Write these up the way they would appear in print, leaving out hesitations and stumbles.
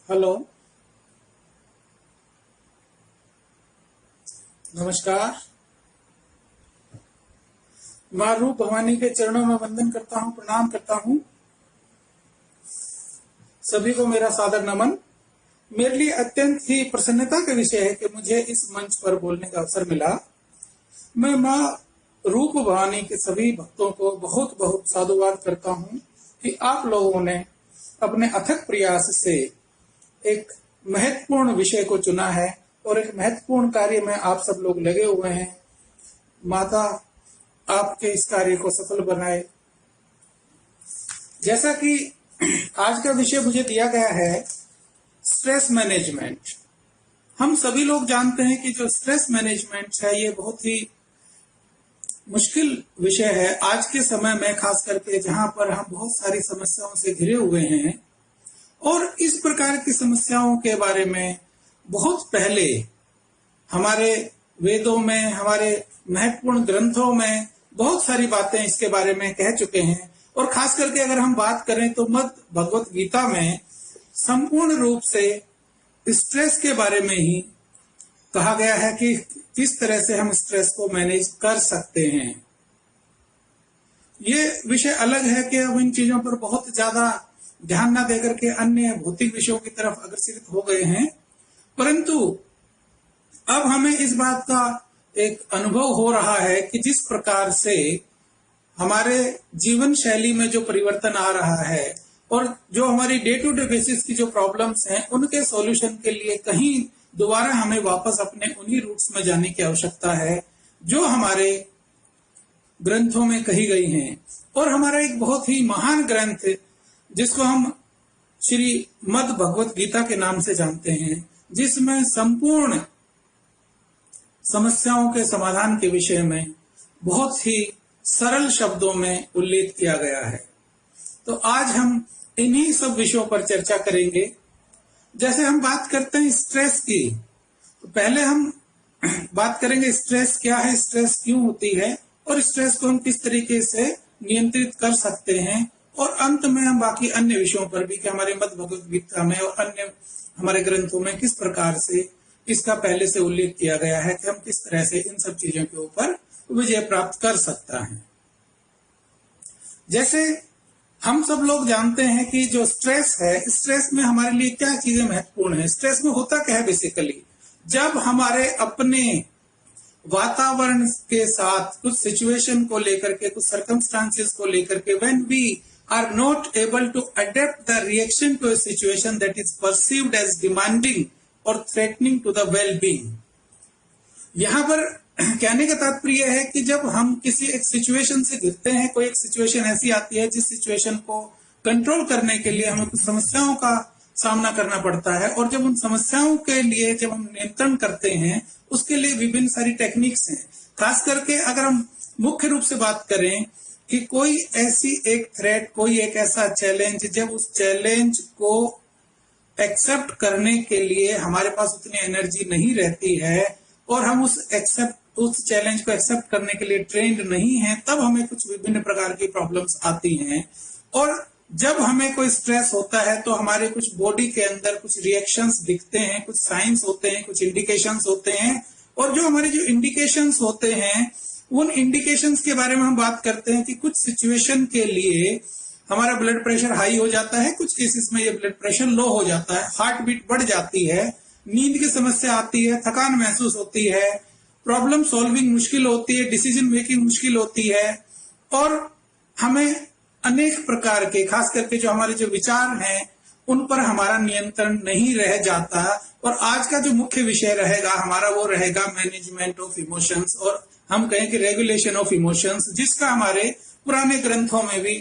Hello, नमस्कार। माँ रूप भवानी के चरणों में वंदन करता हूँ, प्रणाम करता हूँ। सभी को मेरा सादर नमन। मेरे लिए अत्यंत ही प्रसन्नता का विषय है कि मुझे इस मंच पर बोलने का अवसर मिला। मैं माँ रूप भवानी के सभी भक्तों को बहुत बहुत साधुवाद करता हूँ कि आप लोगों ने अपने अथक प्रयास से एक महत्वपूर्ण विषय को चुना है और एक महत्वपूर्ण कार्य में आप सब लोग लगे हुए हैं। माता आपके इस कार्य को सफल बनाए। जैसा कि आज का विषय मुझे दिया गया है, स्ट्रेस मैनेजमेंट। हम सभी लोग जानते हैं कि जो स्ट्रेस मैनेजमेंट है ये बहुत ही मुश्किल विषय है आज के समय में, खास करके जहां पर हम बहुत सारी समस्याओं से घिरे हुए हैं। और इस प्रकार की समस्याओं के बारे में बहुत पहले हमारे वेदों में, हमारे महत्वपूर्ण ग्रंथों में बहुत सारी बातें इसके बारे में कह चुके हैं। और खास करके अगर हम बात करें तो मद भगवत गीता में संपूर्ण रूप से स्ट्रेस के बारे में ही कहा गया है कि किस तरह से हम स्ट्रेस को मैनेज कर सकते हैं। ये विषय अलग है कि अब इन चीजों पर बहुत ज्यादा ध्यान न देकर के अन्य भौतिक विषयों की तरफ अग्रसित हो गए हैं, परंतु अब हमें इस बात का एक अनुभव हो रहा है कि जिस प्रकार से हमारे जीवन शैली में जो परिवर्तन आ रहा है और जो हमारी डे टू डे बेसिस की जो प्रॉब्लम्स हैं उनके सॉल्यूशन के लिए कहीं दोबारा हमें वापस अपने उन्हीं रूट्स में जाने की आवश्यकता है जो हमारे ग्रंथों में कही गई हैं। और हमारा एक बहुत ही महान ग्रंथ जिसको हम श्री मद भगवत गीता के नाम से जानते हैं, जिसमें संपूर्ण समस्याओं के समाधान के विषय में बहुत ही सरल शब्दों में उल्लेख किया गया है। तो आज हम इन्हीं सब विषयों पर चर्चा करेंगे। जैसे हम बात करते हैं स्ट्रेस की, तो पहले हम बात करेंगे स्ट्रेस क्या है, स्ट्रेस क्यों होती है और स्ट्रेस को हम किस तरीके से नियंत्रित कर सकते हैं। और अंत में हम बाकी अन्य विषयों पर भी कि हमारे मद भगवत गीता में और अन्य हमारे ग्रंथों में किस प्रकार से इसका पहले से उल्लेख किया गया है कि हम किस तरह से इन सब चीजों के ऊपर विजय प्राप्त कर सकता है। जैसे हम सब लोग जानते हैं कि जो स्ट्रेस है, स्ट्रेस में हमारे लिए क्या चीजें महत्वपूर्ण है। स्ट्रेस में होता क्या है बेसिकली, जब हमारे अपने वातावरण के साथ कुछ सिचुएशन को लेकर के, कुछ सर्कमस्टांसेस को लेकर के, when we are not able to adept the reaction to a situation that is perceived as demanding और threatening to the well being. यहाँ पर कहने का तात्पर्य है कि जब हम किसी एक सिचुएशन से घिरते हैं, कोई एक सिचुएशन ऐसी आती है जिस सिचुएशन को कंट्रोल करने के लिए हमें कुछ समस्याओं का सामना करना पड़ता है, और जब उन समस्याओं के लिए जब हम नियंत्रण करते हैं उसके लिए विभिन्न सारी टेक्निक्स हैं। खास करके अगर हम मुख्य रूप से बात करें कि कोई ऐसी एक थ्रेट, कोई एक ऐसा चैलेंज, जब उस चैलेंज को एक्सेप्ट करने के लिए हमारे पास उतनी एनर्जी नहीं रहती है और हम उस चैलेंज को एक्सेप्ट करने के लिए ट्रेंड नहीं है, तब हमें कुछ विभिन्न प्रकार की प्रॉब्लम्स आती हैं। और जब हमें कोई स्ट्रेस होता है तो हमारे कुछ बॉडी के अंदर कुछ रिएक्शंस दिखते हैं, कुछ साइंस होते हैं, कुछ इंडिकेशंस होते हैं। और जो हमारे जो इंडिकेशंस होते हैं उन इंडिकेशंस के बारे में हम बात करते हैं कि कुछ सिचुएशन के लिए हमारा ब्लड प्रेशर हाई हो जाता है, कुछ केसेस में ये ब्लड प्रेशर लो हो जाता है, हार्ट बीट बढ़ जाती है, नींद की समस्या आती है, थकान महसूस होती है, प्रॉब्लम सॉल्विंग मुश्किल होती है, डिसीजन मेकिंग मुश्किल होती है, और हमें अनेक प्रकार के, खास करके जो हमारे जो विचार हैं उन पर हमारा नियंत्रण नहीं रह जाता। और आज का जो मुख्य विषय रहेगा हमारा वो रहेगा मैनेजमेंट ऑफ इमोशंस, और हम कहें कि रेगुलेशन ऑफ इमोशंस, जिसका हमारे पुराने ग्रंथों में भी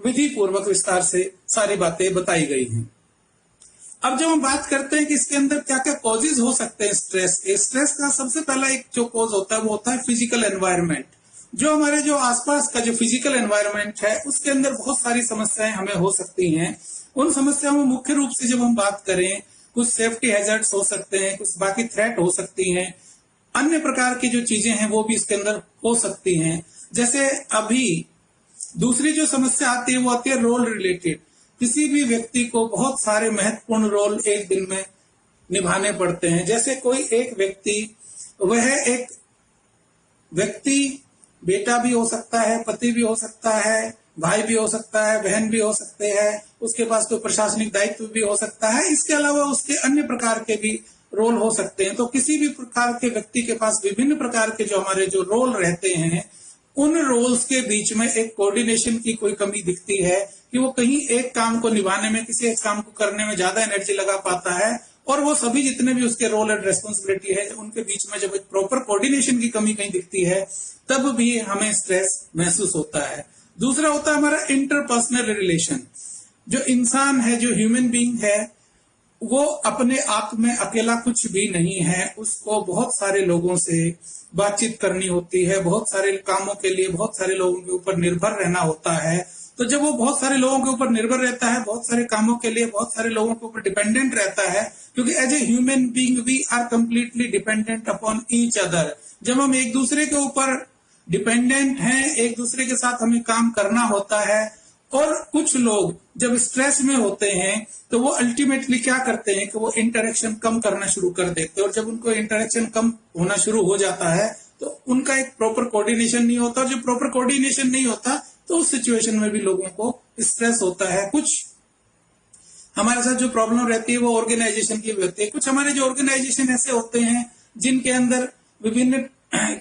विधि पूर्वक विस्तार से सारी बातें बताई गई हैं। अब जब हम बात करते हैं कि इसके अंदर क्या क्या कॉजेज हो सकते हैं स्ट्रेस के, स्ट्रेस का सबसे पहला एक जो कॉज होता है वो होता है फिजिकल एनवायरनमेंट। जो हमारे जो आसपास का जो फिजिकल एनवायरनमेंट है उसके अंदर बहुत सारी समस्याएं हमें हो सकती हैं। उन समस्याओं में मुख्य रूप से जब हम बात करें, कुछ सेफ्टी हैजर्ड्स हो सकते हैं, कुछ बाकी थ्रेट हो सकती हैं, अन्य प्रकार की जो चीजें हैं वो भी इसके अंदर हो सकती हैं। जैसे अभी दूसरी जो समस्या आती है वो आती है रोल रिलेटेड। किसी भी व्यक्ति को बहुत सारे महत्वपूर्ण रोल एक दिन में निभाने पड़ते हैं। जैसे कोई एक व्यक्ति, वह एक व्यक्ति बेटा भी हो सकता है, पति भी हो सकता है, भाई भी हो सकता है, बहन भी हो सकते हैं, उसके पास कोई प्रशासनिक दायित्व भी हो सकता है, इसके अलावा उसके अन्य प्रकार के भी रोल हो सकते हैं। तो किसी भी प्रकार के व्यक्ति के पास विभिन्न प्रकार के जो हमारे जो रोल रहते हैं, उन रोल्स के बीच में एक कोऑर्डिनेशन की कोई कमी दिखती है कि वो कहीं एक काम को निभाने में, किसी एक काम को करने में ज्यादा एनर्जी लगा पाता है, और वो सभी जितने भी उसके रोल एंड रेस्पॉन्सिबिलिटी है उनके बीच में जब एक प्रॉपर कोऑर्डिनेशन की कमी कहीं दिखती है, तब भी हमें स्ट्रेस महसूस होता है। दूसरा होता है हमारा इंटरपर्सनल रिलेशन। जो इंसान है, जो ह्यूमन बीइंग है, वो अपने आप में अकेला कुछ भी नहीं है। उसको बहुत सारे लोगों से बातचीत करनी होती है, बहुत सारे कामों के लिए बहुत सारे लोगों के ऊपर निर्भर रहना होता है। तो जब वो बहुत सारे लोगों के ऊपर निर्भर रहता है, बहुत सारे कामों के लिए बहुत सारे लोगों के ऊपर डिपेंडेंट रहता है, क्योंकि as a human being we are completely dependent upon each other. जब हम एक दूसरे के ऊपर डिपेंडेंट हैं, एक दूसरे के साथ हमें काम करना होता है, और कुछ लोग जब स्ट्रेस में होते हैं तो वो अल्टीमेटली क्या करते हैं कि वो इंटरेक्शन कम करना शुरू कर देते हैं, और जब उनको इंटरेक्शन कम होना शुरू हो जाता है तो उनका एक प्रॉपर कोऑर्डिनेशन नहीं होता, और जब प्रॉपर कोऑर्डिनेशन नहीं होता तो उस सिचुएशन में भी लोगों को स्ट्रेस होता है। कुछ हमारे साथ जो प्रॉब्लम रहती है वो ऑर्गेनाइजेशन की भी होती है। कुछ हमारे जो ऑर्गेनाइजेशन ऐसे होते हैं जिनके अंदर विभिन्न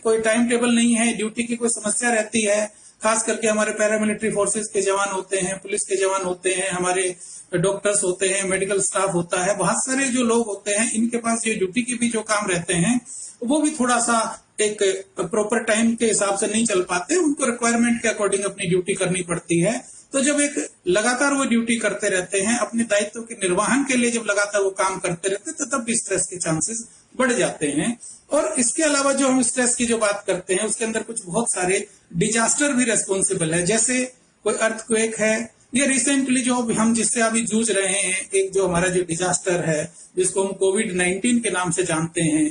कोई टाइम टेबल नहीं है, ड्यूटी की कोई समस्या रहती है, खास करके हमारे पैरामिलिट्री फोर्सेस के जवान होते हैं, पुलिस के जवान होते हैं, हमारे डॉक्टर्स होते हैं, मेडिकल स्टाफ होता है, बहुत सारे जो लोग होते हैं, इनके पास ये ड्यूटी के भी जो काम रहते हैं वो भी थोड़ा सा एक प्रॉपर टाइम के हिसाब से नहीं चल पाते, उनको रिक्वायरमेंट के अकॉर्डिंग अपनी ड्यूटी करनी पड़ती है। तो जब एक लगातार वो ड्यूटी करते रहते हैं, अपने दायित्व के निर्वहन के लिए जब लगातार वो काम करते रहते हैं, तो तब भी स्ट्रेस के चांसेस बढ़ जाते हैं। और इसके अलावा जो हम स्ट्रेस की जो बात करते हैं, उसके अंदर कुछ बहुत सारे डिजास्टर भी रेस्पॉन्सिबल है। जैसे कोई अर्थक्वेक है, या रिसेंटली जो हम जिससे अभी जूझ रहे हैं, एक जो हमारा जो डिजास्टर है जिसको हम कोविड-19 के नाम से जानते हैं,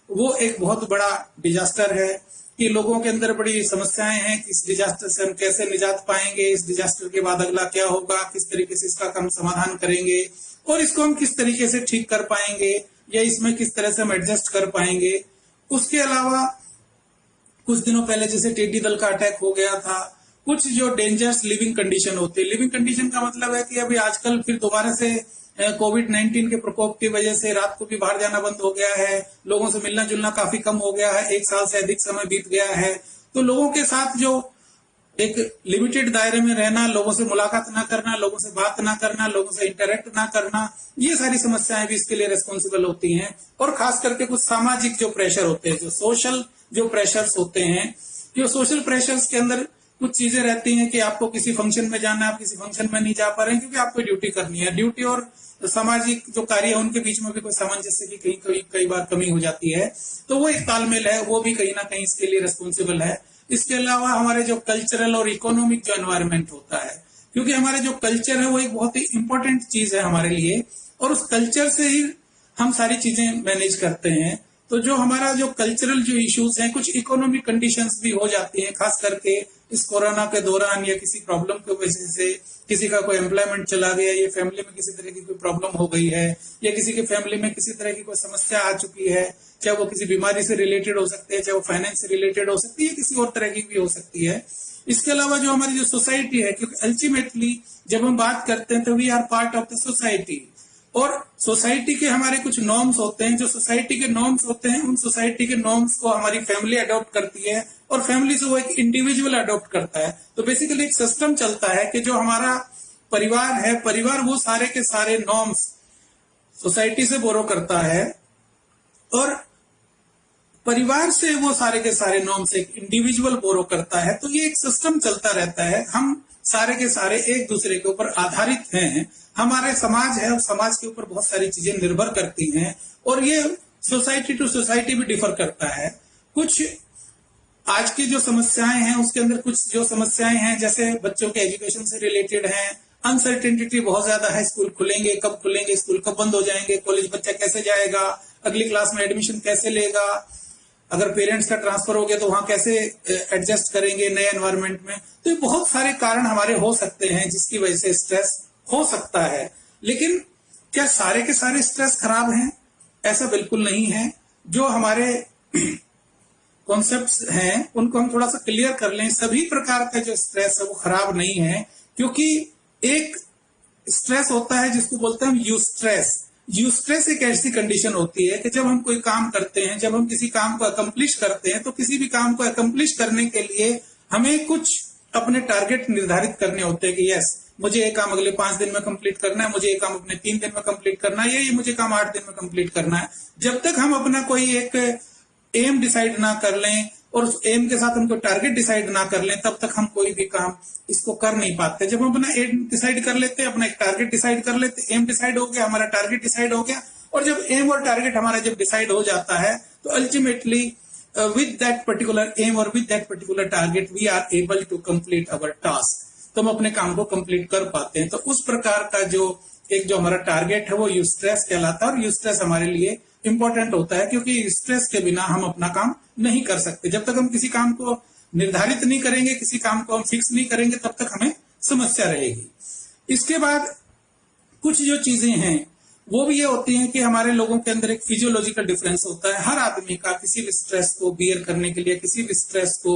वो एक बहुत बड़ा डिजास्टर है कि लोगों के अंदर बड़ी समस्याएं हैं कि इस डिजास्टर से हम कैसे निजात पाएंगे, इस डिजास्टर के बाद अगला क्या होगा, किस तरीके से इसका हम समाधान करेंगे, और इसको हम किस तरीके से ठीक कर पाएंगे, या इसमें किस तरह से हम एडजस्ट कर पाएंगे। उसके अलावा कुछ दिनों पहले जैसे टिड्डी दल का अटैक हो गया था, कुछ जो डेंजरस लिविंग कंडीशन होती है। लिविंग कंडीशन का मतलब है कि अभी आजकल फिर दोबारा से कोविड-19 के प्रकोप की वजह से रात को भी बाहर जाना बंद हो गया है, लोगों से मिलना जुलना काफी कम हो गया है, 1 साल से अधिक समय बीत गया है। तो लोगों के साथ जो एक लिमिटेड दायरे में रहना, लोगों से मुलाकात ना करना, लोगों से बात ना करना, लोगों से इंटरेक्ट ना करना, ये सारी समस्याएं भी इसके लिए रिस्पॉन्सिबल होती हैं। और खास करके कुछ सामाजिक जो प्रेशर होते हैं, जो सोशल जो प्रेशर्स होते हैं, जो सोशल प्रेशर्स के अंदर कुछ चीजें रहती हैं कि आपको किसी फंक्शन में जाना है, आप किसी फंक्शन में नहीं जा पा रहे हैं क्योंकि आपको ड्यूटी करनी है। ड्यूटी और सामाजिक जो कार्य है उनके बीच में भी कोई सामंजस्य की कई बार कमी हो जाती है, तो वो एक तालमेल है, वो भी कहीं ना कहीं इसके लिए रिस्पॉन्सिबल है। इसके अलावा हमारे जो कल्चरल और इकोनॉमिक जो एनवायरनमेंट होता है, क्योंकि हमारे जो कल्चर है वो एक बहुत ही इंपॉर्टेंट चीज है हमारे लिए, और उस कल्चर से ही हम सारी चीजें मैनेज करते हैं। तो जो हमारा जो कल्चरल जो इश्यूज हैं, कुछ इकोनॉमिक कंडीशंस भी हो जाती हैं, खास करके इस कोरोना के दौरान, या किसी प्रॉब्लम की वजह से किसी का कोई एम्प्लॉयमेंट चला गया, या फैमिली में किसी तरह की कोई प्रॉब्लम हो गई है, या किसी की फैमिली में किसी तरह की कोई समस्या आ चुकी है, चाहे वो किसी बीमारी से रिलेटेड हो सकती है, चाहे वो फाइनेंस से रिलेटेड हो सकती है, किसी और तरह की भी हो सकती है। इसके अलावा जो हमारी जो सोसाइटी है, क्योंकि अल्टीमेटली जब हम बात करते हैं तो we are part of the society, और सोसाइटी के हमारे कुछ नॉर्म्स होते हैं। जो सोसाइटी के नॉर्म्स होते हैं, उन सोसाइटी के नॉर्म्स को हमारी फैमिली अडॉप्ट करती है, और फैमिली से वो एक इंडिविजुअल अडॉप्ट करता है। तो बेसिकली एक सिस्टम चलता है कि जो हमारा परिवार है, परिवार वो सारे के सारे नॉर्म्स सोसाइटी से बोरो करता है, और परिवार से वो सारे के सारे नॉर्म्स एक इंडिविजुअल बोरो करता है। तो ये एक सिस्टम चलता रहता है। हम सारे के सारे एक दूसरे के ऊपर आधारित हैं। हमारे समाज है, उस समाज के ऊपर बहुत सारी चीजें निर्भर करती हैं, और ये सोसाइटी टू सोसाइटी भी डिफर करता है। कुछ आज की जो समस्याएं हैं उसके अंदर कुछ जो समस्याएं हैं, जैसे बच्चों के एजुकेशन से रिलेटेड हैं, अनसर्टेनिटी बहुत ज्यादा है, स्कूल खुलेंगे कब खुलेंगे, स्कूल कब बंद हो जाएंगे, कॉलेज बच्चा कैसे जाएगा, अगली क्लास में एडमिशन कैसे लेगा, अगर पेरेंट्स का ट्रांसफर हो गया तो वहां कैसे एडजस्ट करेंगे नए एनवायरनमेंट में। तो ये बहुत सारे कारण हमारे हो सकते हैं जिसकी वजह से स्ट्रेस हो सकता है। लेकिन क्या सारे के सारे स्ट्रेस खराब हैं? ऐसा बिल्कुल नहीं है। जो हमारे कॉन्सेप्ट्स हैं उनको हम थोड़ा सा क्लियर कर लें। सभी प्रकार का जो स्ट्रेस है वो खराब नहीं है, क्योंकि एक स्ट्रेस होता है जिसको बोलते हैं हम यूस्ट्रेस। यूस्ट्रेस एक ऐसी कंडीशन होती है कि जब हम कोई काम करते हैं, जब हम किसी काम को अकम्प्लिश करते हैं, तो किसी भी काम को अकम्प्लिश करने के लिए हमें कुछ अपने टारगेट निर्धारित करने होते हैं कि यस, मुझे ये काम अगले 5 दिन में कंप्लीट करना है, मुझे ये काम अपने 3 दिन में कंप्लीट करना है, या ये मुझे काम 8 दिन में कंप्लीट करना है। जब तक हम अपना कोई एक एम डिसाइड ना कर लें और उस एम के साथ हम कोई टारगेट डिसाइड ना कर लें, तब तक हम कोई भी काम इसको कर नहीं पाते। जब हम अपना एम डिसाइड कर लेते हैं, अपना एक टारगेट डिसाइड कर लेते हैं, एम डिसाइड हो गया, हमारा टारगेट डिसाइड हो गया, और जब एम और टारगेट हमारा जब डिसाइड हो जाता है, तो ultimately with that particular aim or with that particular target we are able to complete our task। तो हम अपने काम को कंप्लीट कर पाते हैं। तो उस प्रकार का जो हमारा टारगेट है वो यूस्ट्रेस कहलाता है, और यूस्ट्रेस हमारे लिए इंपॉर्टेंट होता है, क्योंकि स्ट्रेस के बिना हम अपना काम नहीं कर सकते। जब तक हम किसी काम को निर्धारित नहीं करेंगे, किसी काम को हम फिक्स नहीं करेंगे, तब तक हमें समस्या रहेगी। इसके बाद कुछ जो चीजें हैं वो भी ये होती हैं कि हमारे लोगों के अंदर एक फिजियोलॉजिकल डिफरेंस होता है। हर आदमी का किसी भी स्ट्रेस को बियर करने के लिए, किसी भी स्ट्रेस को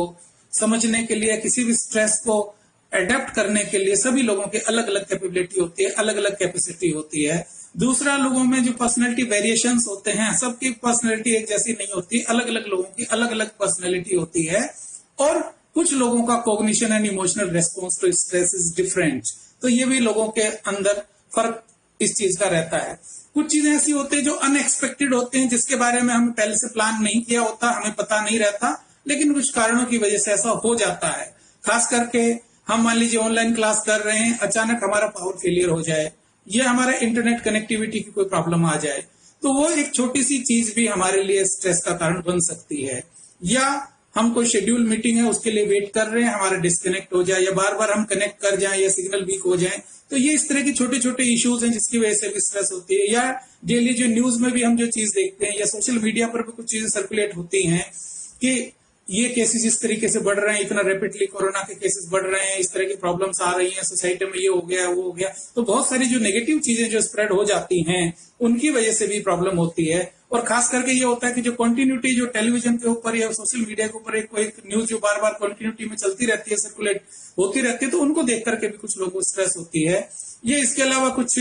समझने के लिए, किसी भी स्ट्रेस को अडेप्ट करने के लिए सभी लोगों की अलग अलग कैपेबिलिटी होती है, अलग अलग कैपेसिटी होती है। दूसरा, लोगों में जो पर्सनैलिटी वेरिएशंस होते हैं, सबकी पर्सनैलिटी एक जैसी नहीं होती, अलग अलग लोगों की अलग अलग पर्सनैलिटी होती है। और कुछ लोगों का cognition and emotional response to stress is different. तो ये भी लोगों के अंदर फर्क इस चीज का रहता है। कुछ चीजें ऐसी होती है जो अनएक्सपेक्टेड होते हैं, जिसके बारे में हमने पहले से प्लान नहीं किया होता, हमें पता नहीं रहता, लेकिन कुछ कारणों की वजह से ऐसा हो जाता है। खास करके हम मान लीजिए ऑनलाइन क्लास कर रहे हैं, अचानक हमारा पावर फेलियर हो जाए, या हमारा इंटरनेट कनेक्टिविटी की कोई प्रॉब्लम आ जाए, तो वो एक छोटी सी चीज भी हमारे लिए स्ट्रेस का कारण बन सकती है। या हम कोई शेड्यूल मीटिंग है उसके लिए वेट कर रहे हैं, हमारा डिस्कनेक्ट हो जाए, या बार बार हम कनेक्ट कर जाएं, या सिग्नल वीक हो जाए, तो ये इस तरह के छोटे छोटे इश्यूज हैं जिसकी वजह से भी स्ट्रेस होती है। या डेली जो न्यूज में भी हम जो चीज देखते हैं, या सोशल मीडिया पर भी कुछ चीजें सर्कुलेट होती हैं कि ये केसेस इस तरीके से बढ़ रहे हैं, इतना रैपिडली कोरोना के केसेस बढ़ रहे हैं, इस तरह की प्रॉब्लम्स आ रही हैं सोसाइटी में, ये हो गया वो हो गया। तो बहुत सारी जो नेगेटिव चीजें जो स्प्रेड हो जाती हैं उनकी वजह से भी प्रॉब्लम होती है। और खास करके ये होता है कि जो कंटिन्यूटी जो टेलीविजन के ऊपर या सोशल मीडिया के ऊपर एक न्यूज जो बार बार कंटिन्यूटी में चलती रहती है, सर्कुलेट होती रहती है, तो उनको देख करके भी कुछ लोगों को स्ट्रेस होती है। ये इसके अलावा कुछ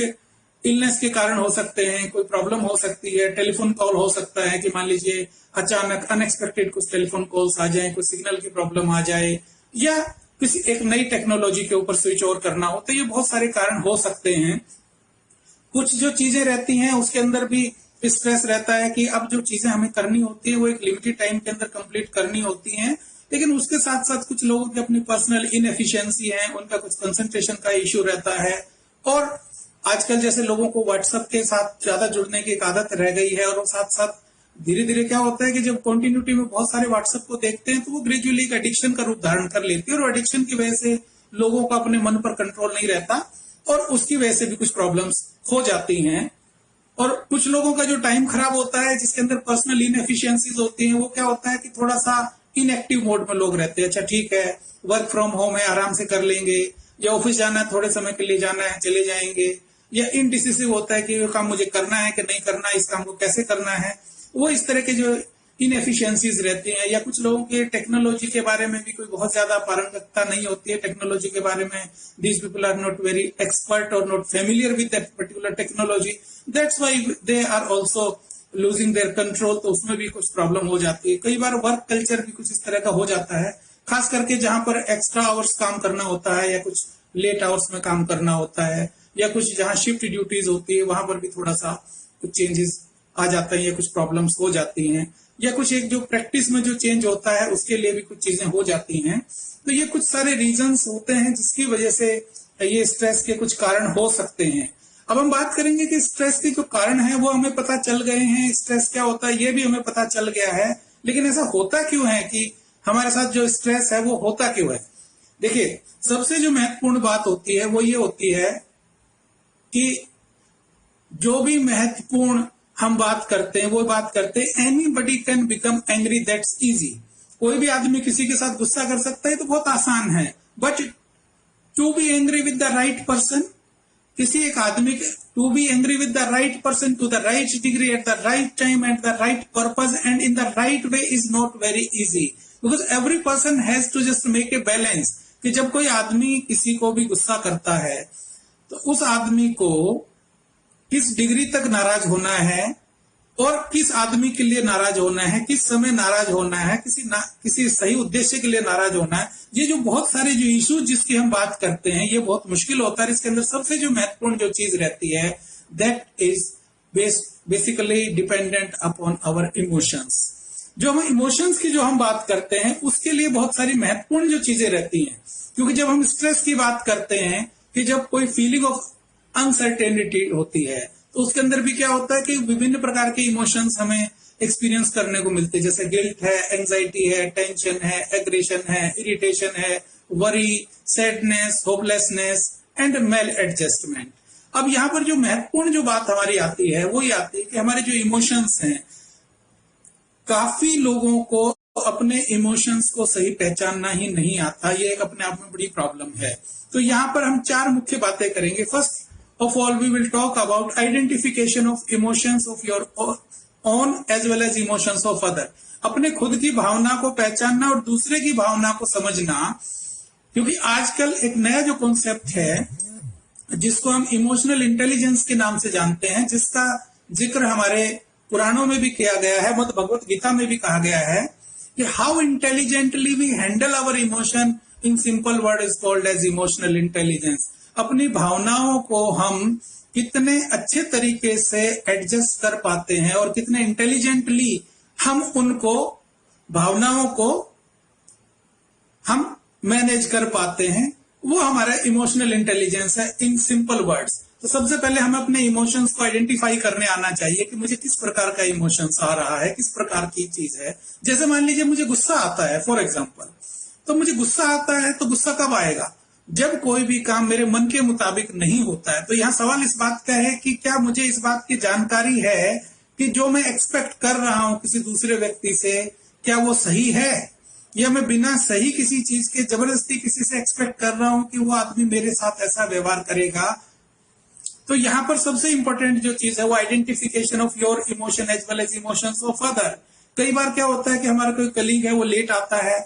इलनेस के कारण हो सकते हैं, कोई प्रॉब्लम हो सकती है, टेलीफोन कॉल हो सकता है कि मान लीजिए अचानक अनएक्सपेक्टेड कुछ टेलीफोन कॉल्स आ जाए, कुछ सिग्नल की प्रॉब्लम आ जाए, या किसी एक नई टेक्नोलॉजी के ऊपर स्विच ओवर करना हो, तो ये बहुत सारे कारण हो सकते हैं। कुछ जो चीजें रहती हैं उसके अंदर भी स्ट्रेस रहता है कि अब जो चीजें हमें करनी होती है वो एक लिमिटेड टाइम के अंदर कंप्लीट करनी होती हैं, लेकिन उसके साथ साथ कुछ लोगों की अपनी पर्सनल इनएफिशिएंसी है, उनका कुछ कंसंट्रेशन का इश्यू रहता है। और आजकल जैसे लोगों को व्हाट्सएप के साथ ज्यादा जुड़ने की एक आदत रह गई है, और साथ साथ धीरे धीरे क्या होता है कि जब कंटिन्यूटी में बहुत सारे व्हाट्सएप को देखते हैं तो वो ग्रेजुअली एक एडिक्शन का रूप धारण कर लेती है, और एडिक्शन की वजह से लोगों का अपने मन पर कंट्रोल नहीं रहता, और उसकी वजह से भी कुछ प्रॉब्लम्स हो जाती हैं। और कुछ लोगों का जो टाइम खराब होता है, जिसके अंदर पर्सनल इनएफिशिएंसीज होती हैं, वो क्या होता है कि थोड़ा सा इनएक्टिव मोड में लोग रहते हैं। अच्छा ठीक है, वर्क फ्रॉम होम है, आराम से कर लेंगे, या ऑफिस जाना है, थोड़े समय के लिए जाना है, चले जाएंगे, या इनडिसिसिव होता है कि ये काम मुझे करना है कि नहीं करना है, इस काम को कैसे करना है। वो इस तरह के जो इनएफिशिएंसीज रहती हैं। या कुछ लोगों के टेक्नोलॉजी के बारे में भी कोई बहुत ज्यादा पारंगतता नहीं होती है, टेक्नोलॉजी के बारे में these people are not very expert और not familiar with that particular technology, that's why they are also losing their control. तो उसमें भी कुछ प्रॉब्लम हो जाती है। कई बार वर्क कल्चर भी कुछ इस तरह का हो जाता है, खास करके जहां पर एक्स्ट्रा आवर्स काम करना होता है, या कुछ लेट आवर्स में काम करना होता है, या कुछ जहां शिफ्ट ड्यूटीज होती है वहां पर भी थोड़ा सा कुछ चेंजेस आ जाते हैं, या कुछ प्रॉब्लम्स हो जाती हैं, या कुछ एक जो प्रैक्टिस में जो चेंज होता है उसके लिए भी कुछ चीजें हो जाती हैं। तो ये कुछ सारे रीजंस होते हैं जिसकी वजह से ये स्ट्रेस के कुछ कारण हो सकते हैं। अब हम बात करेंगे कि स्ट्रेस के जो कारण है वो हमें पता चल गए हैं, स्ट्रेस क्या होता है ये भी हमें पता चल गया है, लेकिन ऐसा होता क्यों है कि हमारे साथ जो स्ट्रेस है वो होता क्यों है? देखिए, सबसे जो महत्वपूर्ण बात होती है वो ये होती है कि जो भी महत्वपूर्ण हम बात करते हैं वो बात करते हैं anybody can become angry, that's easy. कोई भी आदमी किसी के साथ गुस्सा कर सकता है, तो बहुत आसान है। But to be angry with the right person, किसी एक आदमी के to be angry with the right person to the right degree at the right time at the right purpose and in the right way is not very easy, because every person has to just make a balance. कि जब कोई आदमी किसी को भी गुस्सा करता है तो उस आदमी को किस डिग्री तक नाराज होना है और किस आदमी के लिए नाराज होना है, किस समय नाराज होना है, किसी सही उद्देश्य के लिए नाराज होना है। ये जो बहुत सारे जो इश्यूज जिसकी हम बात करते हैं ये बहुत मुश्किल होता है। इसके अंदर सबसे जो महत्वपूर्ण जो चीज रहती है that is basically dependent upon our emotions. जो हम इमोशंस की जो हम बात करते हैं उसके लिए बहुत सारी महत्वपूर्ण जो चीजें रहती हैं, क्योंकि जब हम स्ट्रेस की बात करते हैं कि जब कोई फीलिंग ऑफ अनसर्टेनिटी होती है तो उसके अंदर भी क्या होता है कि विभिन्न प्रकार के इमोशंस हमें एक्सपीरियंस करने को मिलते हैं, जैसे गिल्ट है, एंजाइटी है, टेंशन है, एग्रेशन है, इरिटेशन है, worry, sadness, hopelessness and maladjustment. अब यहाँ पर जो महत्वपूर्ण जो बात हमारी आती है वो ये आती है कि हमारे जो इमोशंस हैं, काफी लोगों को अपने इमोशंस को सही पहचानना ही नहीं आता। ये एक अपने आप में बड़ी प्रॉब्लम है। तो यहाँ पर हम चार मुख्य बातें करेंगे। First of all we will talk about identification of emotions of your own as well as emotions of other। अपने खुद की भावना को पहचानना और दूसरे की भावना को समझना, क्योंकि आजकल एक नया जो कॉन्सेप्ट है जिसको हम इमोशनल इंटेलिजेंस के नाम से जानते हैं, जिसका जिक्र हमारे पुराणों में भी किया गया है, मत भगवत गीता में भी कहा गया है कि how intelligently we handle our emotion in simple word is called as emotional intelligence. अपनी भावनाओं को हम कितने अच्छे तरीके से एडजस्ट कर पाते हैं और कितने इंटेलिजेंटली हम उनको भावनाओं को हम मैनेज कर पाते हैं, वो हमारा इमोशनल इंटेलिजेंस है इन सिंपल वर्ड्स। तो सबसे पहले हमें अपने इमोशंस को आइडेंटिफाई करने आना चाहिए कि मुझे किस प्रकार का इमोशंस आ रहा है, किस प्रकार की चीज है। जैसे मान लीजिए मुझे गुस्सा आता है फॉर एग्जाम्पल, तो मुझे गुस्सा आता है तो गुस्सा कब आएगा? जब कोई भी काम मेरे मन के मुताबिक नहीं होता है। तो यहाँ सवाल इस बात का है कि क्या मुझे इस बात की जानकारी है कि जो मैं एक्सपेक्ट कर रहा हूं किसी दूसरे व्यक्ति से, क्या वो सही है, या मैं बिना सही किसी चीज के जबरदस्ती किसी से एक्सपेक्ट कर रहा हूं कि वो आदमी मेरे साथ ऐसा व्यवहार करेगा। तो यहाँ पर सबसे इंपॉर्टेंट जो चीज है वो identification of your emotion as well as emotions of other. कई बार क्या होता है कि हमारा कोई कलीग है वो लेट आता है,